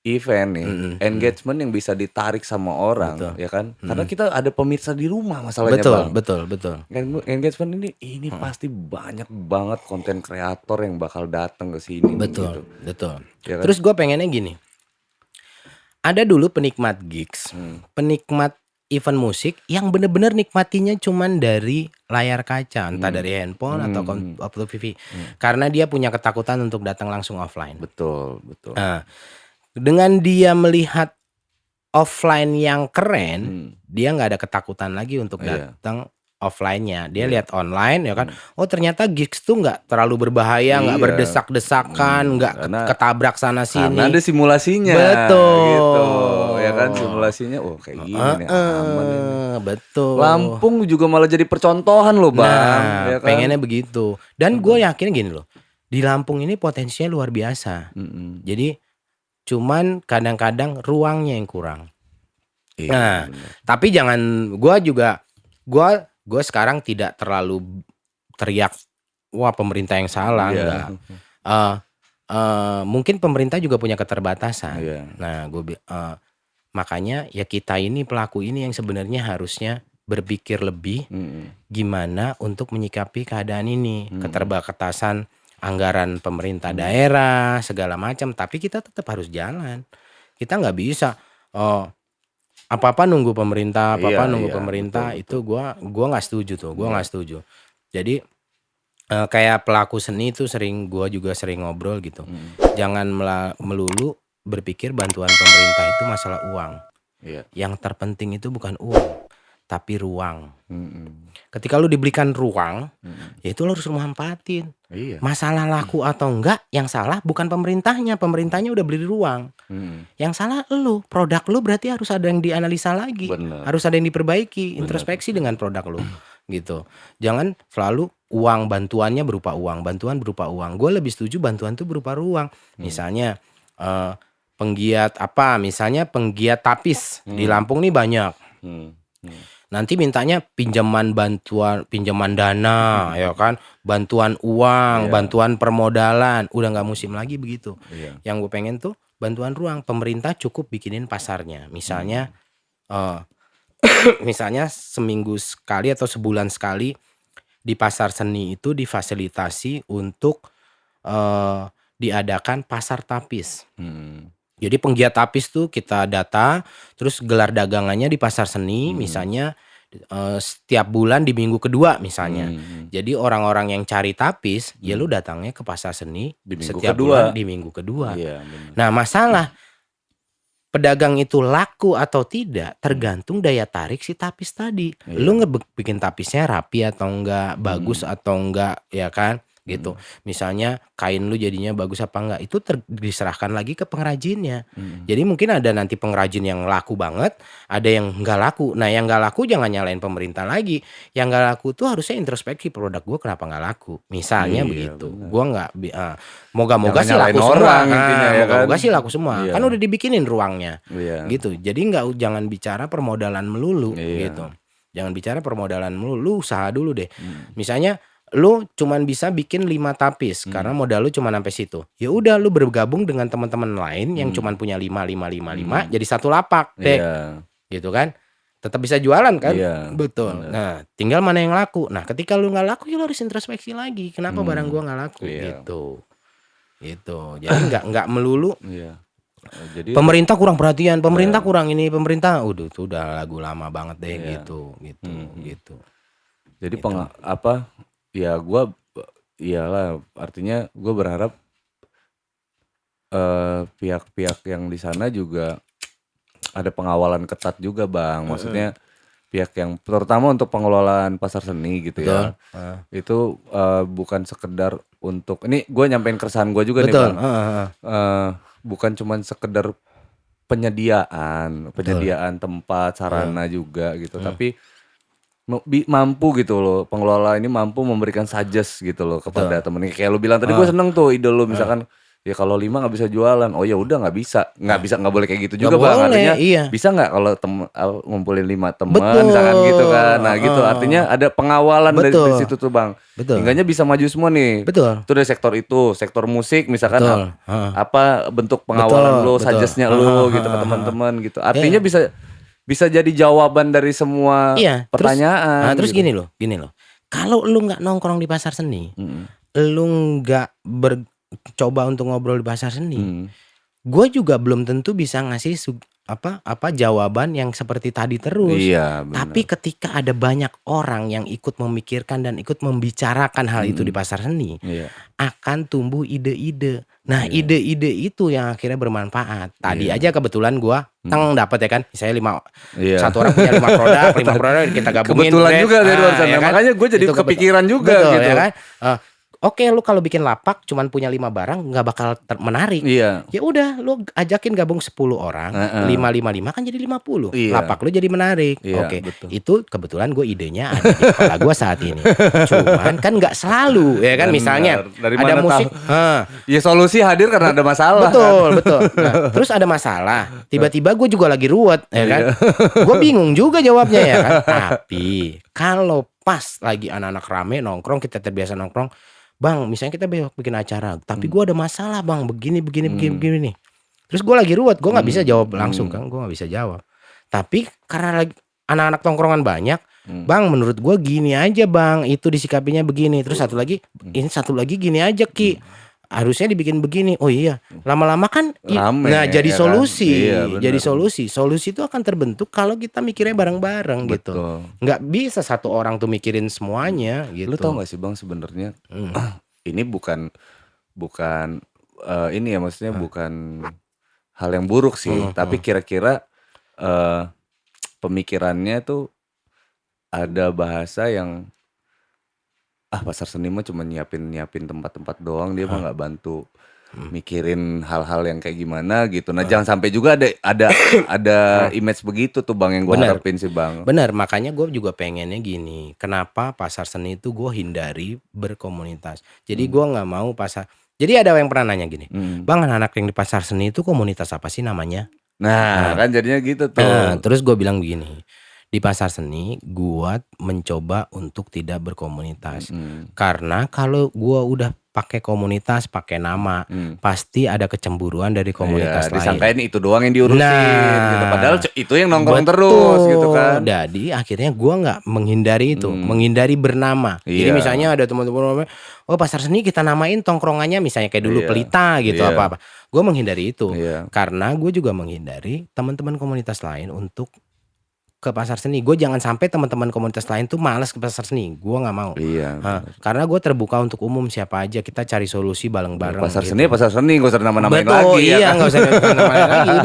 event nih, engagement yang bisa ditarik sama orang, ya kan? Karena kita ada pemirsa di rumah masalahnya, Bang. Betul. Engagement ini pasti banyak banget konten kreator yang bakal datang ke sini. Betul. Ya kan? Terus gue pengennya gini, ada dulu penikmat gigs, penikmat event musik yang bener-bener nikmatinya cuman dari layar kaca, entah dari handphone atau TV, karena dia punya ketakutan untuk datang langsung offline. Betul. Nah, dengan dia melihat offline yang keren, dia nggak ada ketakutan lagi untuk datang offline-nya. Dia lihat online ya kan. Oh ternyata gigs tuh nggak terlalu berbahaya, nggak berdesak-desakan, nggak ketabrak sana sini. Karena ada simulasinya. Betul. Gitu. Ya kan simulasinya. Oh kayak gini nih aman ini. Betul. Lampung juga malah jadi percontohan loh, Bang. Nah, ya kan? pengennya begitu. Dan gue yakin gini loh. Di Lampung ini potensinya luar biasa. Jadi cuman kadang-kadang ruangnya yang kurang. Iya, Nah, tapi jangan, gue sekarang tidak terlalu teriak, wah pemerintah yang salah, enggak. Mungkin pemerintah juga punya keterbatasan. Iya. Nah, Makanya ya kita ini pelaku ini yang sebenarnya harusnya berpikir lebih gimana untuk menyikapi keadaan ini, keterbatasan anggaran pemerintah daerah segala macam, tapi kita tetap harus jalan. Kita nggak bisa apa-apa nunggu pemerintah, apa-apa Iya, nunggu iya, pemerintah, betul, itu gua nggak setuju tuh, gua Iya. nggak setuju. Jadi kayak pelaku seni itu gua juga sering ngobrol gitu. Jangan melulu berpikir bantuan pemerintah itu masalah uang. Iya. Yang terpenting itu bukan uang, tapi ruang. Mhm. Ketika lu diberikan ruang, ya itu lu harus manfaatin. Iya. Masalah laku atau enggak, yang salah bukan pemerintahnya udah beli ruang. Yang salah lu, produk lu berarti harus ada yang dianalisa lagi. Bener. Harus ada yang diperbaiki, introspeksi dengan produk lu, gitu. Jangan selalu uang, bantuannya berupa uang, bantuan berupa uang. Gue lebih setuju bantuan itu berupa ruang. Misalnya penggiat misalnya penggiat tapis di Lampung nih banyak. Nanti mintanya pinjaman dana, ya kan, bantuan uang, bantuan permodalan, udah nggak musim lagi begitu. Yang gue pengen tuh bantuan ruang, pemerintah cukup bikinin pasarnya, misalnya misalnya seminggu sekali atau sebulan sekali di pasar seni itu difasilitasi untuk diadakan pasar tapis. Jadi penggiat tapis tuh kita data, terus gelar dagangannya di pasar seni, misalnya setiap bulan di minggu kedua misalnya. Jadi orang-orang yang cari tapis, ya lu datangnya ke pasar seni Di minggu setiap kedua. bulan di minggu kedua. Iya, bener. Nah masalah pedagang itu laku atau tidak tergantung daya tarik si tapis tadi. Lu bikin tapisnya rapi atau enggak, bagus atau enggak, ya kan? Gitu. Misalnya kain lu jadinya bagus apa enggak, itu diserahkan lagi ke pengrajinnya. Jadi mungkin ada nanti pengrajin yang laku banget, ada yang enggak laku. Nah yang enggak laku jangan nyalain pemerintah lagi. Yang enggak laku tuh harusnya introspeksi, produk gua kenapa enggak laku. Misalnya begitu. Bener. Gua enggak moga-moga sih Jangan laku nyalain semua. orang intinya, ya Moga-moga kan? sih laku semua. Iya. Kan udah dibikinin ruangnya. Iya. Gitu. Jadi jangan bicara permodalan melulu gitu. Jangan bicara permodalan melulu, lu usaha dulu deh. Misalnya lu cuman bisa bikin 5 tapis karena modal lu cuma sampai situ. Ya udah lu bergabung dengan teman-teman lain yang cuman punya 5 jadi satu lapak deh. Iya. Gitu kan? Tetap bisa jualan kan? Iya, Betul. bener. Nah, tinggal mana yang laku. Nah, ketika lu nggak laku ya lu harus introspeksi lagi. Kenapa barang gua nggak laku gitu. Gitu. Jadi nggak melulu Iya. Jadi pemerintah kurang perhatian, pemerintah kurang ini, pemerintah udah lagu lama banget deh gitu. Jadi ya gua iyalah, artinya gua berharap pihak-pihak yang di sana juga ada pengawalan ketat juga, Bang. Maksudnya pihak yang terutama untuk pengelolaan pasar seni gitu ya. Itu bukan sekedar untuk ini gue nyampein keresahan gue juga nih, Bang. Bukan cuman sekedar penyediaan tempat, sarana juga gitu, tapi mampu gitu loh, pengelola ini mampu memberikan suggest gitu loh kepada temennya. Kayak lu bilang tadi, gue seneng tuh ide lu, misalkan ya kalau 5 nggak bisa jualan, oh ya udah nggak boleh kayak gitu juga, Bang. Artinya bisa nggak kalau ngumpulin 5 teman misalkan gitu kan. Nah gitu, artinya ada pengawalan dari situ tuh, Bang. Hingganya bisa maju semua nih. Itu dari sektor musik misalkan, apa bentuk pengawalan lu, suggestnya lu gitu ke teman-teman gitu. Artinya bisa jadi jawaban dari semua pertanyaan. Terus gini loh. Kalau lu nggak nongkrong di pasar seni, lu nggak coba untuk ngobrol di pasar seni, gue juga belum tentu bisa ngasih jawaban yang seperti tadi terus. Iya, bener. Tapi ketika ada banyak orang yang ikut memikirkan dan ikut membicarakan hal itu di pasar seni, akan tumbuh ide-ide. Nah, ide-ide itu yang akhirnya bermanfaat. Tadi aja kebetulan gue dapat ya kan, misalnya satu orang punya 5 produk, 5 produk kita gabungin. Kebetulan juga dari luar sana. Ya kan? Makanya gue jadi kepikiran juga gitu. Ya kan? Oke, lu kalau bikin lapak cuman punya 5 barang nggak bakal menarik. Iya. Ya udah, lu ajakin gabung 10 orang, 5 kan jadi 50. Iya. Lapak lu jadi menarik. Iya, Oke, betul. itu kebetulan gue idenya ada di kepala gue saat ini. Cuman kan nggak selalu, ya kan? Benar. Misalnya Dari ada mana musik, ya solusi hadir karena ada masalah. betul. Nah, terus ada masalah, tiba-tiba gue juga lagi ruwet, ya kan? Gue bingung juga jawabnya, ya kan? Tapi kalau pas lagi anak-anak rame nongkrong, kita terbiasa nongkrong, Bang, misalnya kita bikin acara, tapi gue ada masalah, Bang, begini nih. Terus gue lagi ruwet, gue nggak bisa jawab langsung kan, gue nggak bisa jawab. Tapi karena lagi anak-anak tongkrongan banyak, bang menurut gue gini aja bang, itu disikapinya begini. Terus satu lagi gini aja Ki, harusnya dibikin begini. Oh iya, lama-lama kan Rame, nah jadi ya kan? solusi, Iya, jadi bener. solusi itu akan terbentuk kalau kita mikirnya bareng-bareng gitu. Betul. Nggak bisa satu orang tuh mikirin semuanya gitu. Lu tau gak sih bang sebenarnya ini bukan ini ya, maksudnya bukan hal yang buruk sih, tapi kira-kira pemikirannya tuh ada bahasa yang pasar seni mah cuma nyiapin tempat-tempat doang, dia mah nggak bantu mikirin hal-hal yang kayak gimana gitu. Nah jangan sampai juga ada image begitu tuh bang, yang gue Bener. harapin sih bang. Bener, makanya gue juga pengennya gini. Kenapa pasar seni itu gue hindari berkomunitas. Jadi gue nggak mau Jadi ada yang pernah nanya gini, bang anak-anak yang di pasar seni itu komunitas apa sih namanya? Nah kan jadinya gitu tuh. Terus gue bilang begini, di pasar seni gue mencoba untuk tidak berkomunitas. Karena kalau gue udah pakai komunitas, pakai nama, pasti ada kecemburuan dari komunitas lain. Disangkain itu doang yang diurusin gitu. Padahal itu yang nongkrong Betul. terus gitu kan. Jadi akhirnya gue nggak menghindari itu, menghindari bernama. Jadi Iya. misalnya ada teman-teman, oh pasar seni kita namain tongkrongannya misalnya kayak dulu Pelita gitu apa-apa. Gue menghindari itu karena gue juga menghindari teman-teman komunitas lain untuk ke pasar seni. Gue jangan sampai teman-teman komunitas lain tuh malas ke pasar seni. Gue nggak mau. Iya. Karena gue terbuka untuk umum, siapa aja kita cari solusi bareng-bareng. Pasar gitu. seni gak usah nama-namain Betul, lagi iya, ya kan? nggak usah namain lagi,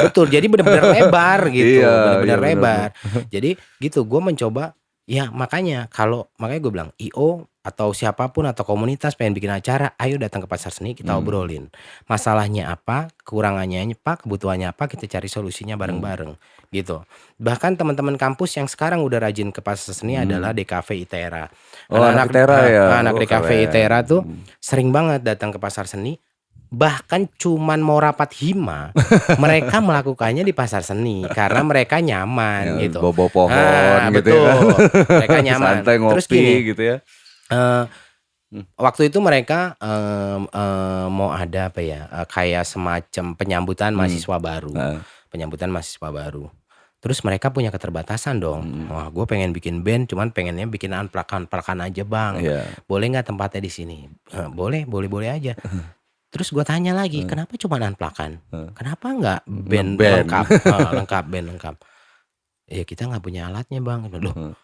betul. Jadi benar-benar lebar gitu, benar-benar lebar. Jadi gitu, gue mencoba. Ya makanya gue bilang IO atau siapapun atau komunitas pengen bikin acara, ayo datang ke pasar seni kita obrolin. Masalahnya apa, kekurangannya apa, kebutuhannya apa, kita cari solusinya bareng-bareng gitu. Bahkan teman-teman kampus yang sekarang udah rajin ke pasar seni adalah DKV ITERA. Anak ITERA ya. Anak DKV ITERA tuh sering banget datang ke pasar seni. Bahkan cuman mau rapat hima, mereka melakukannya di pasar seni karena mereka nyaman gitu. Bawa pohon gitu betul. ya. Mereka nyaman. Santai ngopi Terus gini, gitu ya. waktu itu mereka mau ada apa ya? Kayak semacam penyambutan mahasiswa baru. Penyambutan mahasiswa baru. Terus mereka punya keterbatasan dong. Wah, gue pengen bikin band, cuman pengennya bikin unplugged aja bang. Boleh nggak tempatnya di sini? Boleh aja. Terus gue tanya lagi, kenapa cuma unplugged? Kenapa nggak band lengkap? Band lengkap. Ya kita nggak punya alatnya bang. Loh,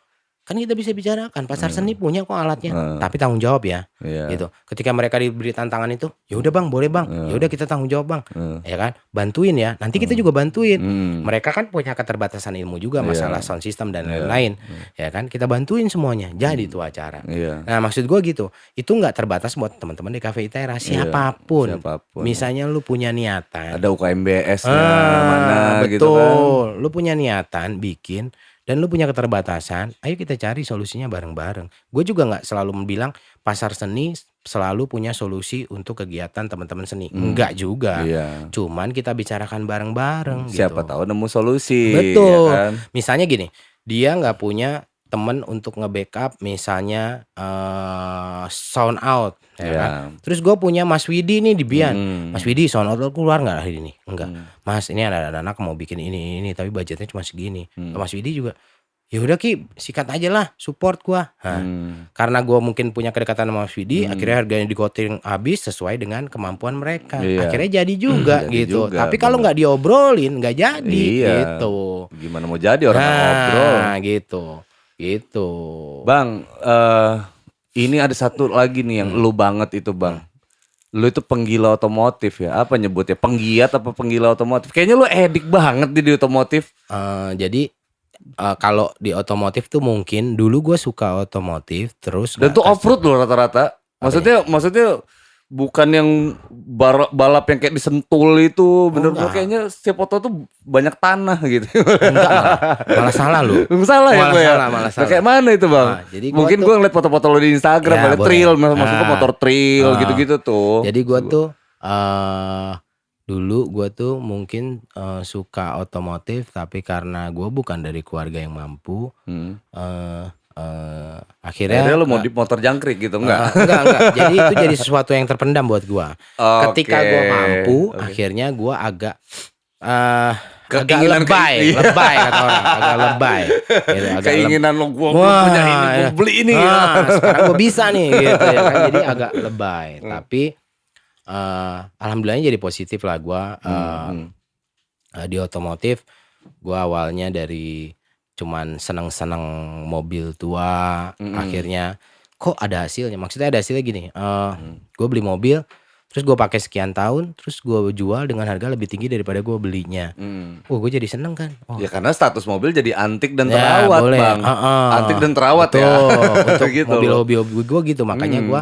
kan kita bisa bicarakan pasar seni punya kok alatnya, tapi tanggung jawab ya. Gitu. Ketika mereka diberi tantangan itu, ya udah bang, boleh bang, ya udah kita tanggung jawab bang, ya kan, bantuin ya. Nanti kita juga bantuin. Mereka kan punya keterbatasan ilmu juga, masalah sound system dan lain-lain, ya kan. Kita bantuin semuanya, jadi itu acara. Nah maksud gue gitu, itu nggak terbatas buat teman-teman di Cafe ITERA, siapapun. Misalnya lu punya niatan, ada UKMBS-nya mana betul, gitu kan. lu punya niatan bikin. Dan lu punya keterbatasan, ayo kita cari solusinya bareng-bareng. Gue juga nggak selalu bilang pasar seni selalu punya solusi untuk kegiatan teman-teman seni. Enggak juga. Cuman kita bicarakan bareng-bareng gitu. Siapa tahu nemu solusi. Betul. Ya kan? Misalnya gini, dia nggak punya temen untuk nge-backup misalnya sound out, ya kan? Terus gue punya Mas Widi nih di Bian. Mas Widi sound out keluar nggak hari ini? Enggak. Mas ini ada anak mau bikin ini tapi budgetnya cuma segini. Mas Widi juga, ya udah Ki, sikat aja lah, support gua. Karena gua mungkin punya kedekatan sama Mas Widi, akhirnya harganya digoting habis sesuai dengan kemampuan mereka. Akhirnya jadi juga gitu. Tapi kalau nggak diobrolin nggak jadi gitu. Gimana mau jadi orang ngobrol? Gitu. Bang, ini ada satu lagi nih yang lu banget itu bang. Lu itu penggila otomotif ya? Apa nyebutnya? Penggiat apa penggila otomotif? Kayaknya lu edik banget di otomotif. Jadi kalau di otomotif tuh mungkin dulu gue suka otomotif terus. Dan tuh off road loh rata-rata. Maksudnya bukan yang balap yang kayak disentul itu, bener-bener kayaknya setiap foto tuh banyak tanah gitu. Enggak, malah salah lu. Salah ya gue ya? Malah salah. Kayak mana itu bang? Jadi mungkin gue ngeliat foto-foto lo di Instagram, ada trail, maksudnya motor trail gitu-gitu tuh. Jadi gue tuh dulu gue tuh mungkin suka otomotif, tapi karena gue bukan dari keluarga yang mampu, Akhirnya lu modif motor jangkrik gitu enggak? Enggak. Jadi itu jadi sesuatu yang terpendam buat gua. Ketika gua mampu, akhirnya gua agak agak lebay kata orang, agak lebay. Gitu, keinginan lo gua punya ini, gua beli ini. Sekarang gua bisa nih gitu ya kan. Jadi agak lebay. Tapi alhamdulillahnya jadi positif lah gua di otomotif. Gua awalnya dari cuman seneng-seneng mobil tua, akhirnya kok ada hasilnya. Maksudnya ada hasilnya gini, gue beli mobil, terus gue pakai sekian tahun, terus gue jual dengan harga lebih tinggi daripada gue belinya. Gue jadi seneng kan. Ya karena status mobil jadi antik dan terawat, boleh. Bang. Antik dan terawat. Betul, ya. Untuk gitu mobil hobi gue gitu. Makanya gue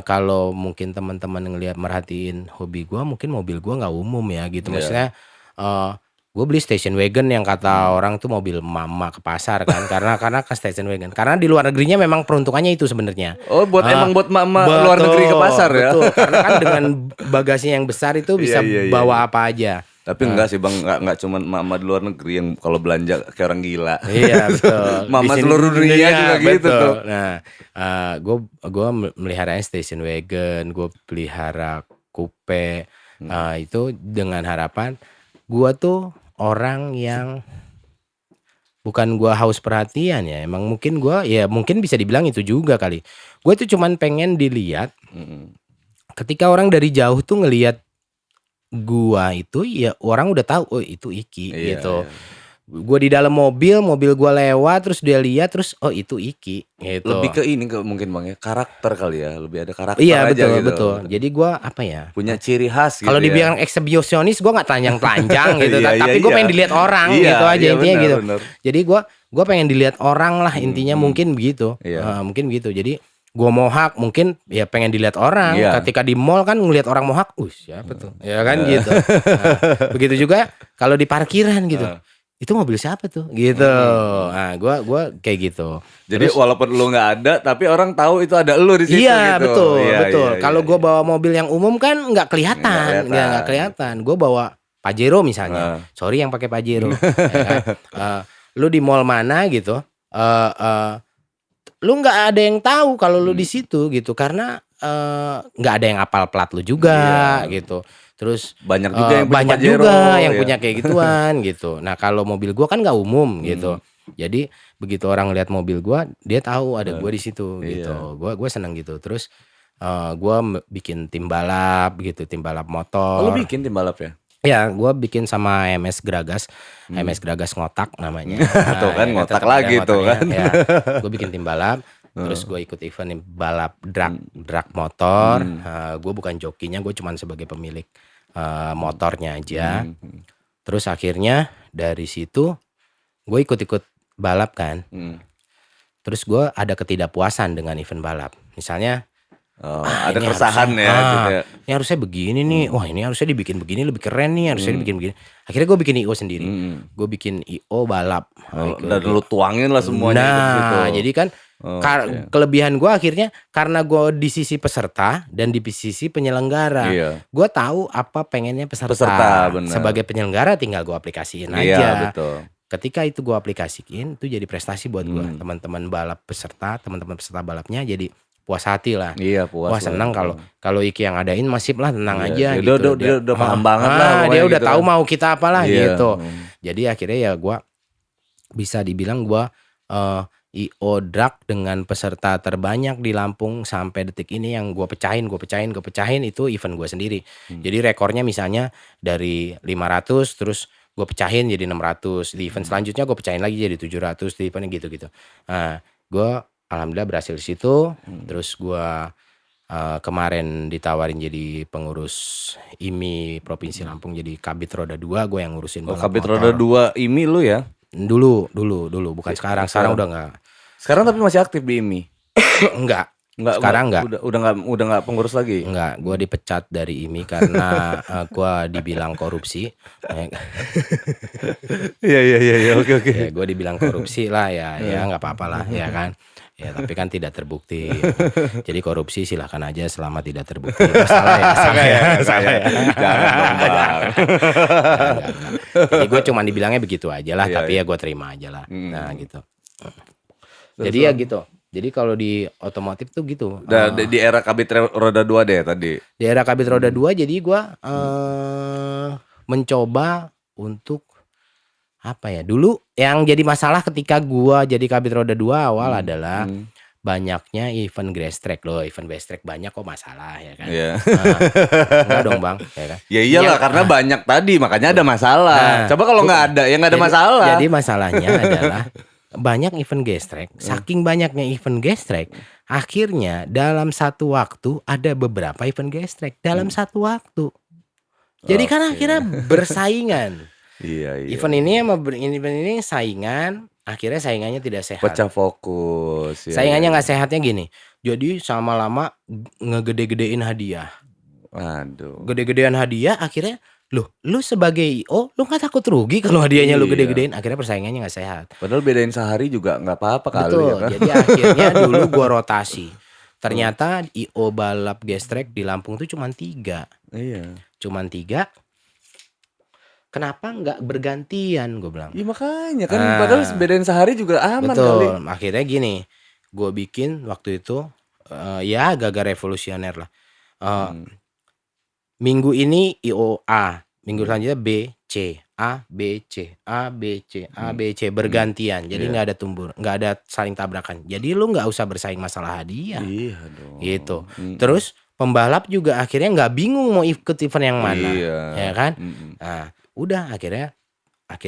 kalau mungkin teman-teman ngelihat merhatiin hobi gue, mungkin mobil gue nggak umum ya gitu. Maksudnya gue beli station wagon yang kata orang tuh mobil mama ke pasar kan, karena ke station wagon. Karena di luar negerinya memang peruntukannya itu sebenarnya. Oh, emang buat mama luar negeri ke pasar ya. Betul, karena kan dengan bagasinya yang besar itu bisa bawa apa aja. Tapi enggak sih Bang, enggak cuma mama di luar negeri yang kalau belanja kayak orang gila. Iya, betul. Mama seluruh dunia juga gitu tuh. Nah, gue meliharanya station wagon, gue pelihara coupe, itu dengan harapan gue tuh orang yang bukan gua haus perhatian ya, emang mungkin gua ya mungkin bisa dibilang itu juga kali. Gue tuh cuman pengen dilihat. Ketika orang dari jauh tuh ngelihat gua itu ya orang udah tahu oh itu Iki gitu. Gue di dalam mobil gue lewat terus dia lihat terus oh itu Iki gitu. Lebih ke ini mungkin Bang ya, karakter kali ya, lebih ada karakter iya, aja betul, gitu. Betul. Jadi gue apa ya? Punya ciri khas gitu. Kalau dibilang eksibisionis gue nggak telanjang gitu, tapi gue pengen dilihat orang gitu aja intinya gitu. Bener. Jadi gue pengen dilihat orang lah intinya mungkin begitu. Mungkin begitu. Jadi gue mohak mungkin ya pengen dilihat orang. Ketika di mall kan ngelihat orang mohak, siapa tuh? Ya kan gitu. Nah, begitu juga kalau di parkiran gitu. Itu mobil siapa tuh gitu. Nah gue kayak gitu. Jadi terus, walaupun lu nggak ada tapi orang tahu itu ada lu di situ. Iya gitu. betul. Kalau gue bawa mobil yang umum kan nggak kelihatan. Gue bawa Pajero misalnya. Sorry yang pakai Pajero. Ya kan? Lu di mall mana gitu, lu nggak ada yang tahu kalau lu di situ gitu karena nggak ada yang apal plat lu juga gitu. Terus banyak juga yang punya kayak gituan gitu. Nah kalau mobil gua kan nggak umum gitu. Jadi begitu orang lihat mobil gua, dia tahu ada gua di situ gitu. Gua seneng gitu. Terus gua bikin tim balap gitu, tim balap motor. Oh, lu bikin tim balap ya? Ya, gua bikin sama MS Gragas, MS Gragas ngotak namanya. Tuh kan ngotak lagi tuh kan. Ya, gua bikin tim balap. Terus gue ikut event balap drag motor. Gue bukan jokinya, gue cuman sebagai pemilik motornya aja. Terus akhirnya dari situ gue ikut-ikut balap kan. Terus gue ada ketidakpuasan dengan event balap. Misalnya ada keresahan ya gitu ya. Ini harusnya begini nih. Wah ini harusnya dibikin begini lebih keren nih. Harusnya dibikin begini. Akhirnya gue bikin IO sendiri. Gue bikin IO balap. Dan lu tuangin lah semuanya. Nah jadi kan kelebihan gue akhirnya karena gue di sisi peserta dan di sisi penyelenggara. Gue tahu apa pengennya peserta sebagai penyelenggara tinggal gue aplikasiin aja. Betul. Ketika itu gue aplikasiin itu jadi prestasi buat gue. Teman-teman balap peserta, teman-teman peserta balapnya jadi puas hati lah. Puas. Wah seneng kalau Iki yang adain masif lah tenang aja gitu. Dia udah paham banget lah. Dia udah tahu mau kita apalah gitu. Jadi akhirnya ya gue bisa dibilang gue IO drag dengan peserta terbanyak di Lampung sampai detik ini yang gue pecahin itu event gue sendiri. Jadi rekornya misalnya dari 500 terus gue pecahin jadi 600. Di event selanjutnya gue pecahin lagi jadi 700 di event gitu-gitu. Nah, gue alhamdulillah berhasil di situ. Terus gue kemarin ditawarin jadi pengurus IMI Provinsi Lampung jadi Kabit Roda 2, gue yang ngurusin balap Kabit motor. Roda 2 IMI lu ya? Dulu bukan sekarang udah enggak. Sekarang tapi masih aktif di IMI? Enggak. Sekarang enggak. Udah enggak pengurus lagi? Enggak, gue dipecat dari IMI karena gue dibilang korupsi. Iya, oke. Ya, gue dibilang korupsi lah ya enggak apa-apa lah ya kan. Ya tapi kan tidak terbukti. Jadi korupsi silahkan aja selama tidak terbukti. Salah ya. Jangan dong Bang. Jadi gue cuma dibilangnya begitu aja lah, tapi ya gue terima aja lah. Nah gitu. Jadi ya gitu. Jadi kalau di otomotif tuh gitu. Di era kabit roda 2 deh tadi. Di era kabit roda 2 jadi gua mencoba untuk apa ya? Dulu yang jadi masalah ketika gua jadi kabit roda 2 awal adalah banyaknya event grass track loh. Event grass track banyak kok masalah ya kan. Iya. Enggak dong Bang, ya kan. Ya iyalah karena banyak tadi makanya ada masalah. Coba kalau nggak ada ya nggak ada masalah. Jadi masalahnya adalah banyak event gas track, saking banyaknya event gas track, akhirnya dalam satu waktu ada beberapa event gas track dalam satu waktu. Jadi kan akhirnya bersaingan. Iya. Event ini sama event ini saingan, akhirnya saingannya tidak sehat. Pecah fokus. Saingannya nggak sehatnya gini. Jadi sama lama ngegede-gedein hadiah. Aduh. Gede-gedean hadiah akhirnya lu sebagai IO lu nggak takut rugi kalau hadiahnya lu gede-gedein, akhirnya persaingannya nggak sehat. Padahal bedain sehari juga nggak apa-apa kali. Betul, ya kan? jadi akhirnya dulu gua rotasi. Ternyata IO balap gas track di Lampung tuh cuman 3. Iya. Cuman 3. Kenapa nggak bergantian gue bilang. Iya makanya kan padahal bedain sehari juga aman. Betul, kali. akhirnya gini. Gue bikin waktu itu ya agak revolusioner lah. Minggu ini IO A, minggu selanjutnya B, C, A, B, C, A, B, C, A, B, C bergantian. Jadi nggak ada nggak ada saling tabrakan. Jadi lu nggak usah bersaing masalah hadiah. Iya dong. Gitu. Terus pembalap juga akhirnya nggak bingung mau ikut event yang mana, ya kan? Nah, udah akhirnya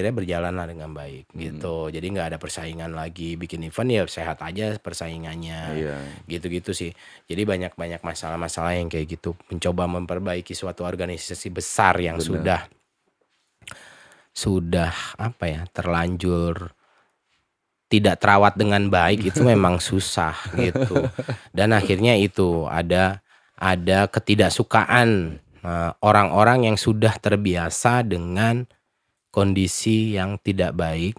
berjalan lah dengan baik gitu. Jadi nggak ada persaingan lagi, bikin event ya sehat aja persaingannya. Gitu-gitu sih. Jadi banyak masalah-masalah yang kayak gitu. Mencoba memperbaiki suatu organisasi besar yang sudah apa ya, terlanjur tidak terawat dengan baik itu memang susah gitu. Dan akhirnya itu ada ketidaksukaan orang-orang yang sudah terbiasa dengan kondisi yang tidak baik.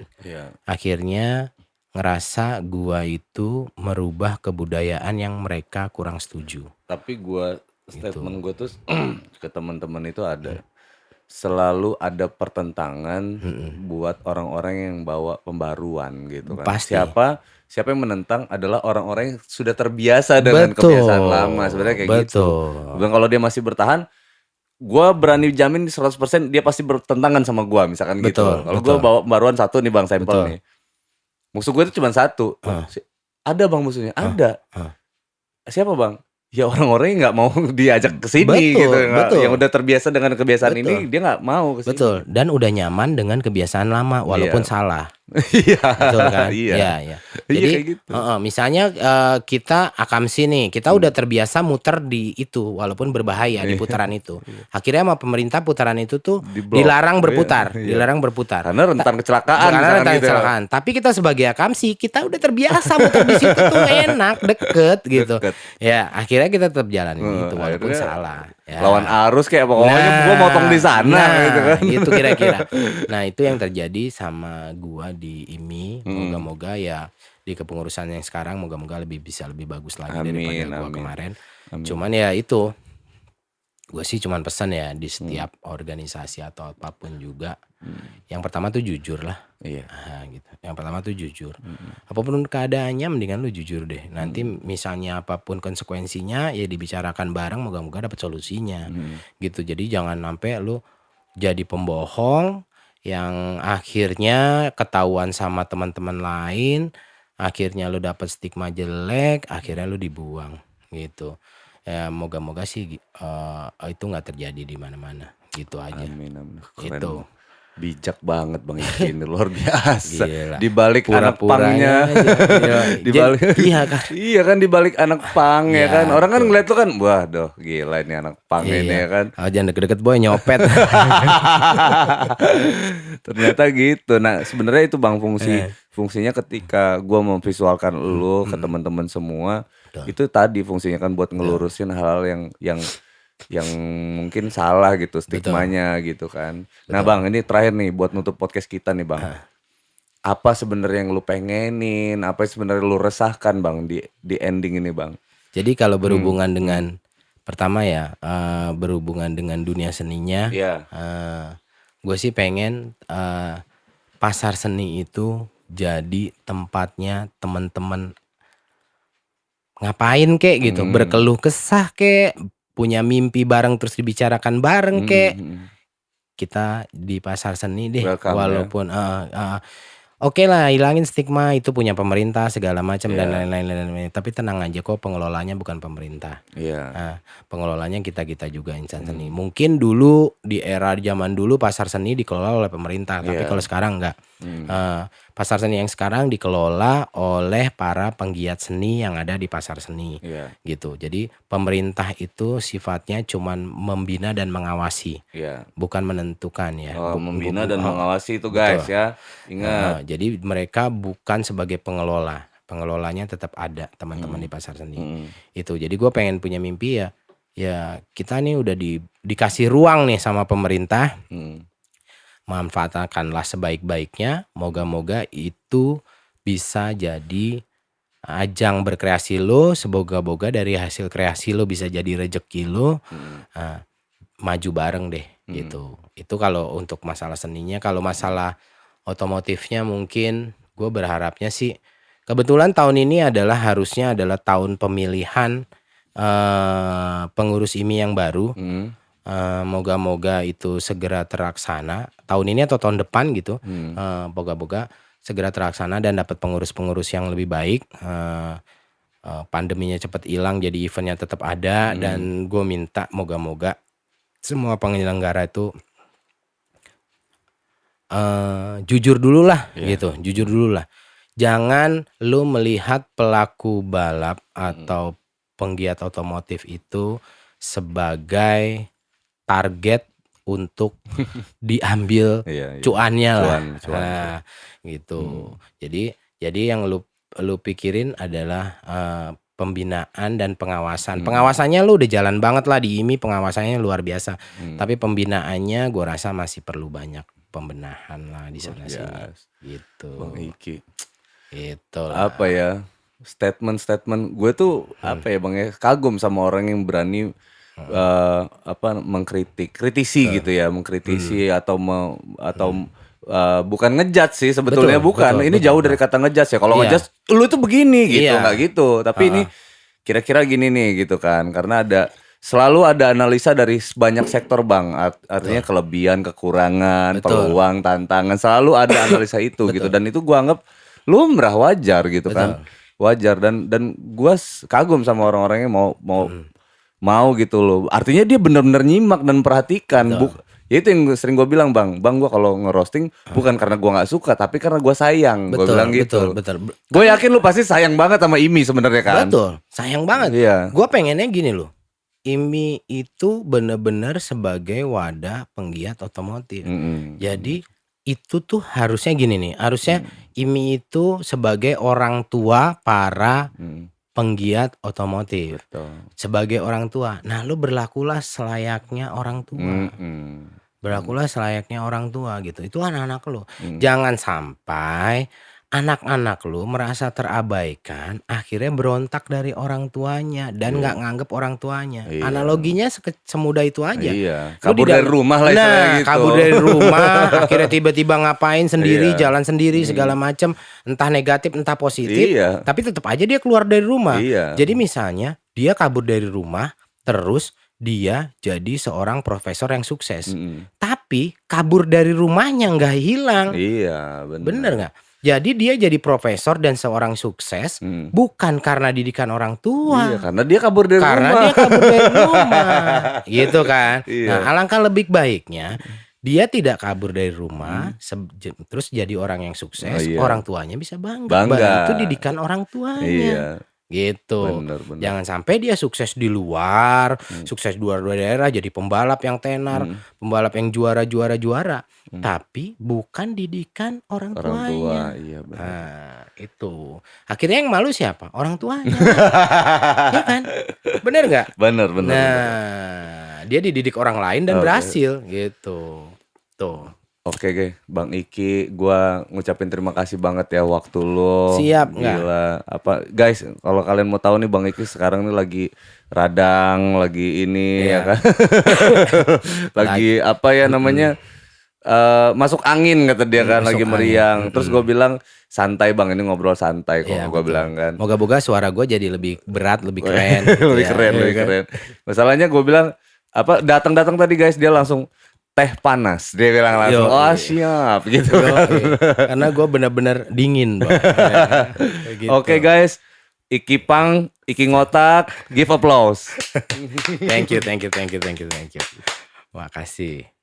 Akhirnya ngerasa gua itu merubah kebudayaan yang mereka kurang setuju. Tapi statement gua tuh ke teman-teman itu ada selalu ada pertentangan buat orang-orang yang bawa pembaruan gitu kan. Pasti. Siapa yang menentang adalah orang-orang yang sudah terbiasa dengan kebiasaan lama sebenarnya kayak gitu. Dan kalau dia masih bertahan, gua berani jamin 100% dia pasti bertentangan sama gua misalkan gitu. Kalau gua bawa pembaruan satu nih Bang sampel nih. Musuh gue itu cuma satu. Ada Bang musuhnya? Ada. Siapa Bang? Ya orang-orang yang nggak mau diajak ke sini gitu. Yang udah terbiasa dengan kebiasaan ini dia nggak mau ke sini. Betul. Dan udah nyaman dengan kebiasaan lama walaupun salah. Iya. Betul kan? Iya. Jadi gitu. Misalnya kita akamsi nih, kita udah terbiasa muter di itu walaupun berbahaya di putaran itu. Akhirnya sama pemerintah putaran itu tuh dilarang berputar, dilarang berputar. Karena rentan kecelakaan. Tapi kita sebagai akamsi kita udah terbiasa muter di situ tuh enak, deket gitu. Ya, akhirnya kita tetap jalanin itu walaupun salah. Ya. Lawan arus kayak pokoknya gua motong di sana gitu kan. Itu kira-kira. Nah, itu yang terjadi sama gua di IMI. Moga-moga ya di kepengurusan yang sekarang moga-moga bisa lebih bagus lagi daripada gua kemarin. Cuman ya itu gue sih cuman pesan ya di setiap organisasi atau apapun juga. Yang pertama tuh jujur lah. Gitu. Yang pertama tuh jujur. Apapun keadaannya mendingan lu jujur deh. Nanti misalnya apapun konsekuensinya ya dibicarakan bareng, moga-moga dapat solusinya. Gitu. Jadi jangan sampai lu jadi pembohong yang akhirnya ketahuan sama teman-teman lain, akhirnya lu dapat stigma jelek, akhirnya lu dibuang gitu. Ya moga-moga sih itu nggak terjadi di mana-mana gitu aja. Amin. Keren. Gitu. Bijak banget Bang Iki ini luar biasa. Gila. Di balik anak pangnya. Di balik iya kan di balik anak pang ya kan. Orang kan ngeliat lu kan, wah doh gila ini anak pang ini ya kan. Jangan deket-deket boy nyopet. Ternyata gitu. Nah, sebenarnya itu Bang fungsinya ketika gua memvisualkan lu ke teman-teman semua. Itu tadi fungsinya kan buat ngelurusin hal-hal yang mungkin salah gitu stigmanya gitu kan. Nah Bang ini terakhir nih buat nutup podcast kita nih Bang. Apa sebenarnya yang lu pengenin, apa sebenarnya lu resahkan Bang di ending ini Bang? Jadi kalau berhubungan dengan pertama ya berhubungan dengan dunia seninya, gue sih pengen pasar seni itu jadi tempatnya teman-teman ngapain kek gitu, berkeluh kesah kek, punya mimpi bareng terus dibicarakan bareng kek. Kita di pasar seni deh, Welcome, walaupun oke lah, hilangin stigma itu punya pemerintah segala macam dan lain-lain. Tapi tenang aja kok, pengelolanya bukan pemerintah. Pengelolanya kita juga insan seni. Mungkin dulu di era zaman dulu pasar seni dikelola oleh pemerintah, tapi kalau sekarang enggak. Pasar seni yang sekarang dikelola oleh para penggiat seni yang ada di pasar seni, gitu. Jadi pemerintah itu sifatnya cuman membina dan mengawasi, bukan menentukan ya. Membina dan mengawasi itu guys, betul. Ya ingat. Jadi mereka bukan sebagai pengelola, pengelolanya tetap ada teman-teman di pasar seni. Itu. Jadi gue pengen punya mimpi ya kita nih udah dikasih ruang nih sama pemerintah. Manfaatkanlah sebaik-baiknya, moga-moga itu bisa jadi ajang berkreasi lo, semoga-moga dari hasil kreasi lo bisa jadi rezeki lo, maju bareng deh gitu. Itu kalau untuk masalah seninya. Kalau masalah otomotifnya mungkin gue berharapnya sih, kebetulan tahun ini harusnya adalah tahun pemilihan pengurus IMI yang baru. Moga-moga itu segera terlaksana tahun ini atau tahun depan gitu. Moga-moga segera terlaksana dan dapat pengurus-pengurus yang lebih baik. Pandeminya cepat hilang, jadi eventnya tetap ada. Dan gue minta moga-moga semua penyelenggara itu jujur dulu lah, gitu. Jujur dulu lah. Jangan lu melihat pelaku balap atau penggiat otomotif itu sebagai target untuk diambil cuannya lah, gitu. Jadi yang lu pikirin adalah pembinaan dan pengawasan. Pengawasannya lu udah jalan banget lah di IMI, pengawasannya luar biasa. Tapi pembinaannya gue rasa masih perlu banyak pembenahan lah di sana sini. Gitu. Bang Iki. Itu. Apa ya? Statement gue tuh apa ya Bang ya, kagum sama orang yang berani kritisi gitu ya, mengkritisi atau bukan ngejudge sih sebetulnya, bukan. Ini jauh dari kata ngejudge ya. Kalau ngejudge lu itu begini gitu, enggak gitu. Tapi ini kira-kira gini nih gitu kan. Karena selalu ada analisa dari banyak sektor Bang. Artinya kelebihan, kekurangan, peluang, tantangan, selalu ada analisa itu gitu. Dan itu gua anggap lumrah, wajar gitu kan. Wajar dan gua kagum sama orang-orang yang mau gitu loh. Artinya dia benar-benar nyimak dan perhatikan. Ya itu yang sering gue bilang Bang gue kalau ngerosting bukan karena gue nggak suka, tapi karena gue sayang. Gue bilang gitu. Betul. Gue yakin lu pasti sayang banget sama IMI sebenarnya kan. Betul, sayang banget. Gue pengennya gini loh. IMI itu benar-benar sebagai wadah penggiat otomotif. Jadi itu tuh harusnya gini nih. Harusnya IMI itu sebagai orang tua para penggiat otomotif. Sebagai orang tua. Nah, lu berlakulah selayaknya orang tua. Berlakulah selayaknya orang tua gitu. Itu anak-anak lu. Jangan sampai anak-anak lu merasa terabaikan, akhirnya berontak dari orang tuanya dan nggak nganggep orang tuanya. Analoginya semudah itu aja. Kabur dari rumah lah istilahnya gitu. Kabur dari rumah, akhirnya tiba-tiba ngapain sendiri, jalan sendiri segala macam, entah negatif entah positif, tapi tetap aja dia keluar dari rumah. Jadi misalnya dia kabur dari rumah, terus dia jadi seorang profesor yang sukses, tapi kabur dari rumahnya nggak hilang. Bener nggak? Jadi dia jadi profesor dan seorang sukses bukan karena didikan orang tua. Karena dia kabur dari rumah. Gitu kan. Nah, alangkah lebih baiknya dia tidak kabur dari rumah, terus jadi orang yang sukses, orang tuanya bisa bangga. Itu didikan orang tuanya. Gitu. Bener. Jangan sampai dia sukses di luar, sukses di luar daerah, jadi pembalap yang tenar, pembalap yang juara, tapi bukan didikan orang tuanya. Nah, itu. Akhirnya yang malu siapa? Orang tuanya. Iya kan? Bener nggak? Bener. Nah, dia dididik orang lain dan berhasil gitu. Tuh. Oke, Bang Iki, gua ngucapin terima kasih banget ya waktu lo. Siap, gila. Apa guys, kalau kalian mau tahu nih Bang Iki sekarang nih lagi radang, lagi ini ya kan. lagi apa ya namanya? masuk angin kata dia kan, Masuk lagi angin. meriang. Terus gue bilang santai bang, ini ngobrol santai kok. Iya, Gue betul. bilang kan. Moga-moga suara gue jadi lebih berat, lebih keren. Gitu lebih ya. keren, Iya lebih kan? keren. Masalahnya gue bilang apa? Datang tadi guys, dia langsung teh panas. Dia bilang langsung, Yo, oh iya. siap gitu Yo, kan. karena gue bener-bener dingin bang. Ya, gitu. Oke guys, Iki Pang, Iki Ngotak, give applause. Thank you. Makasih.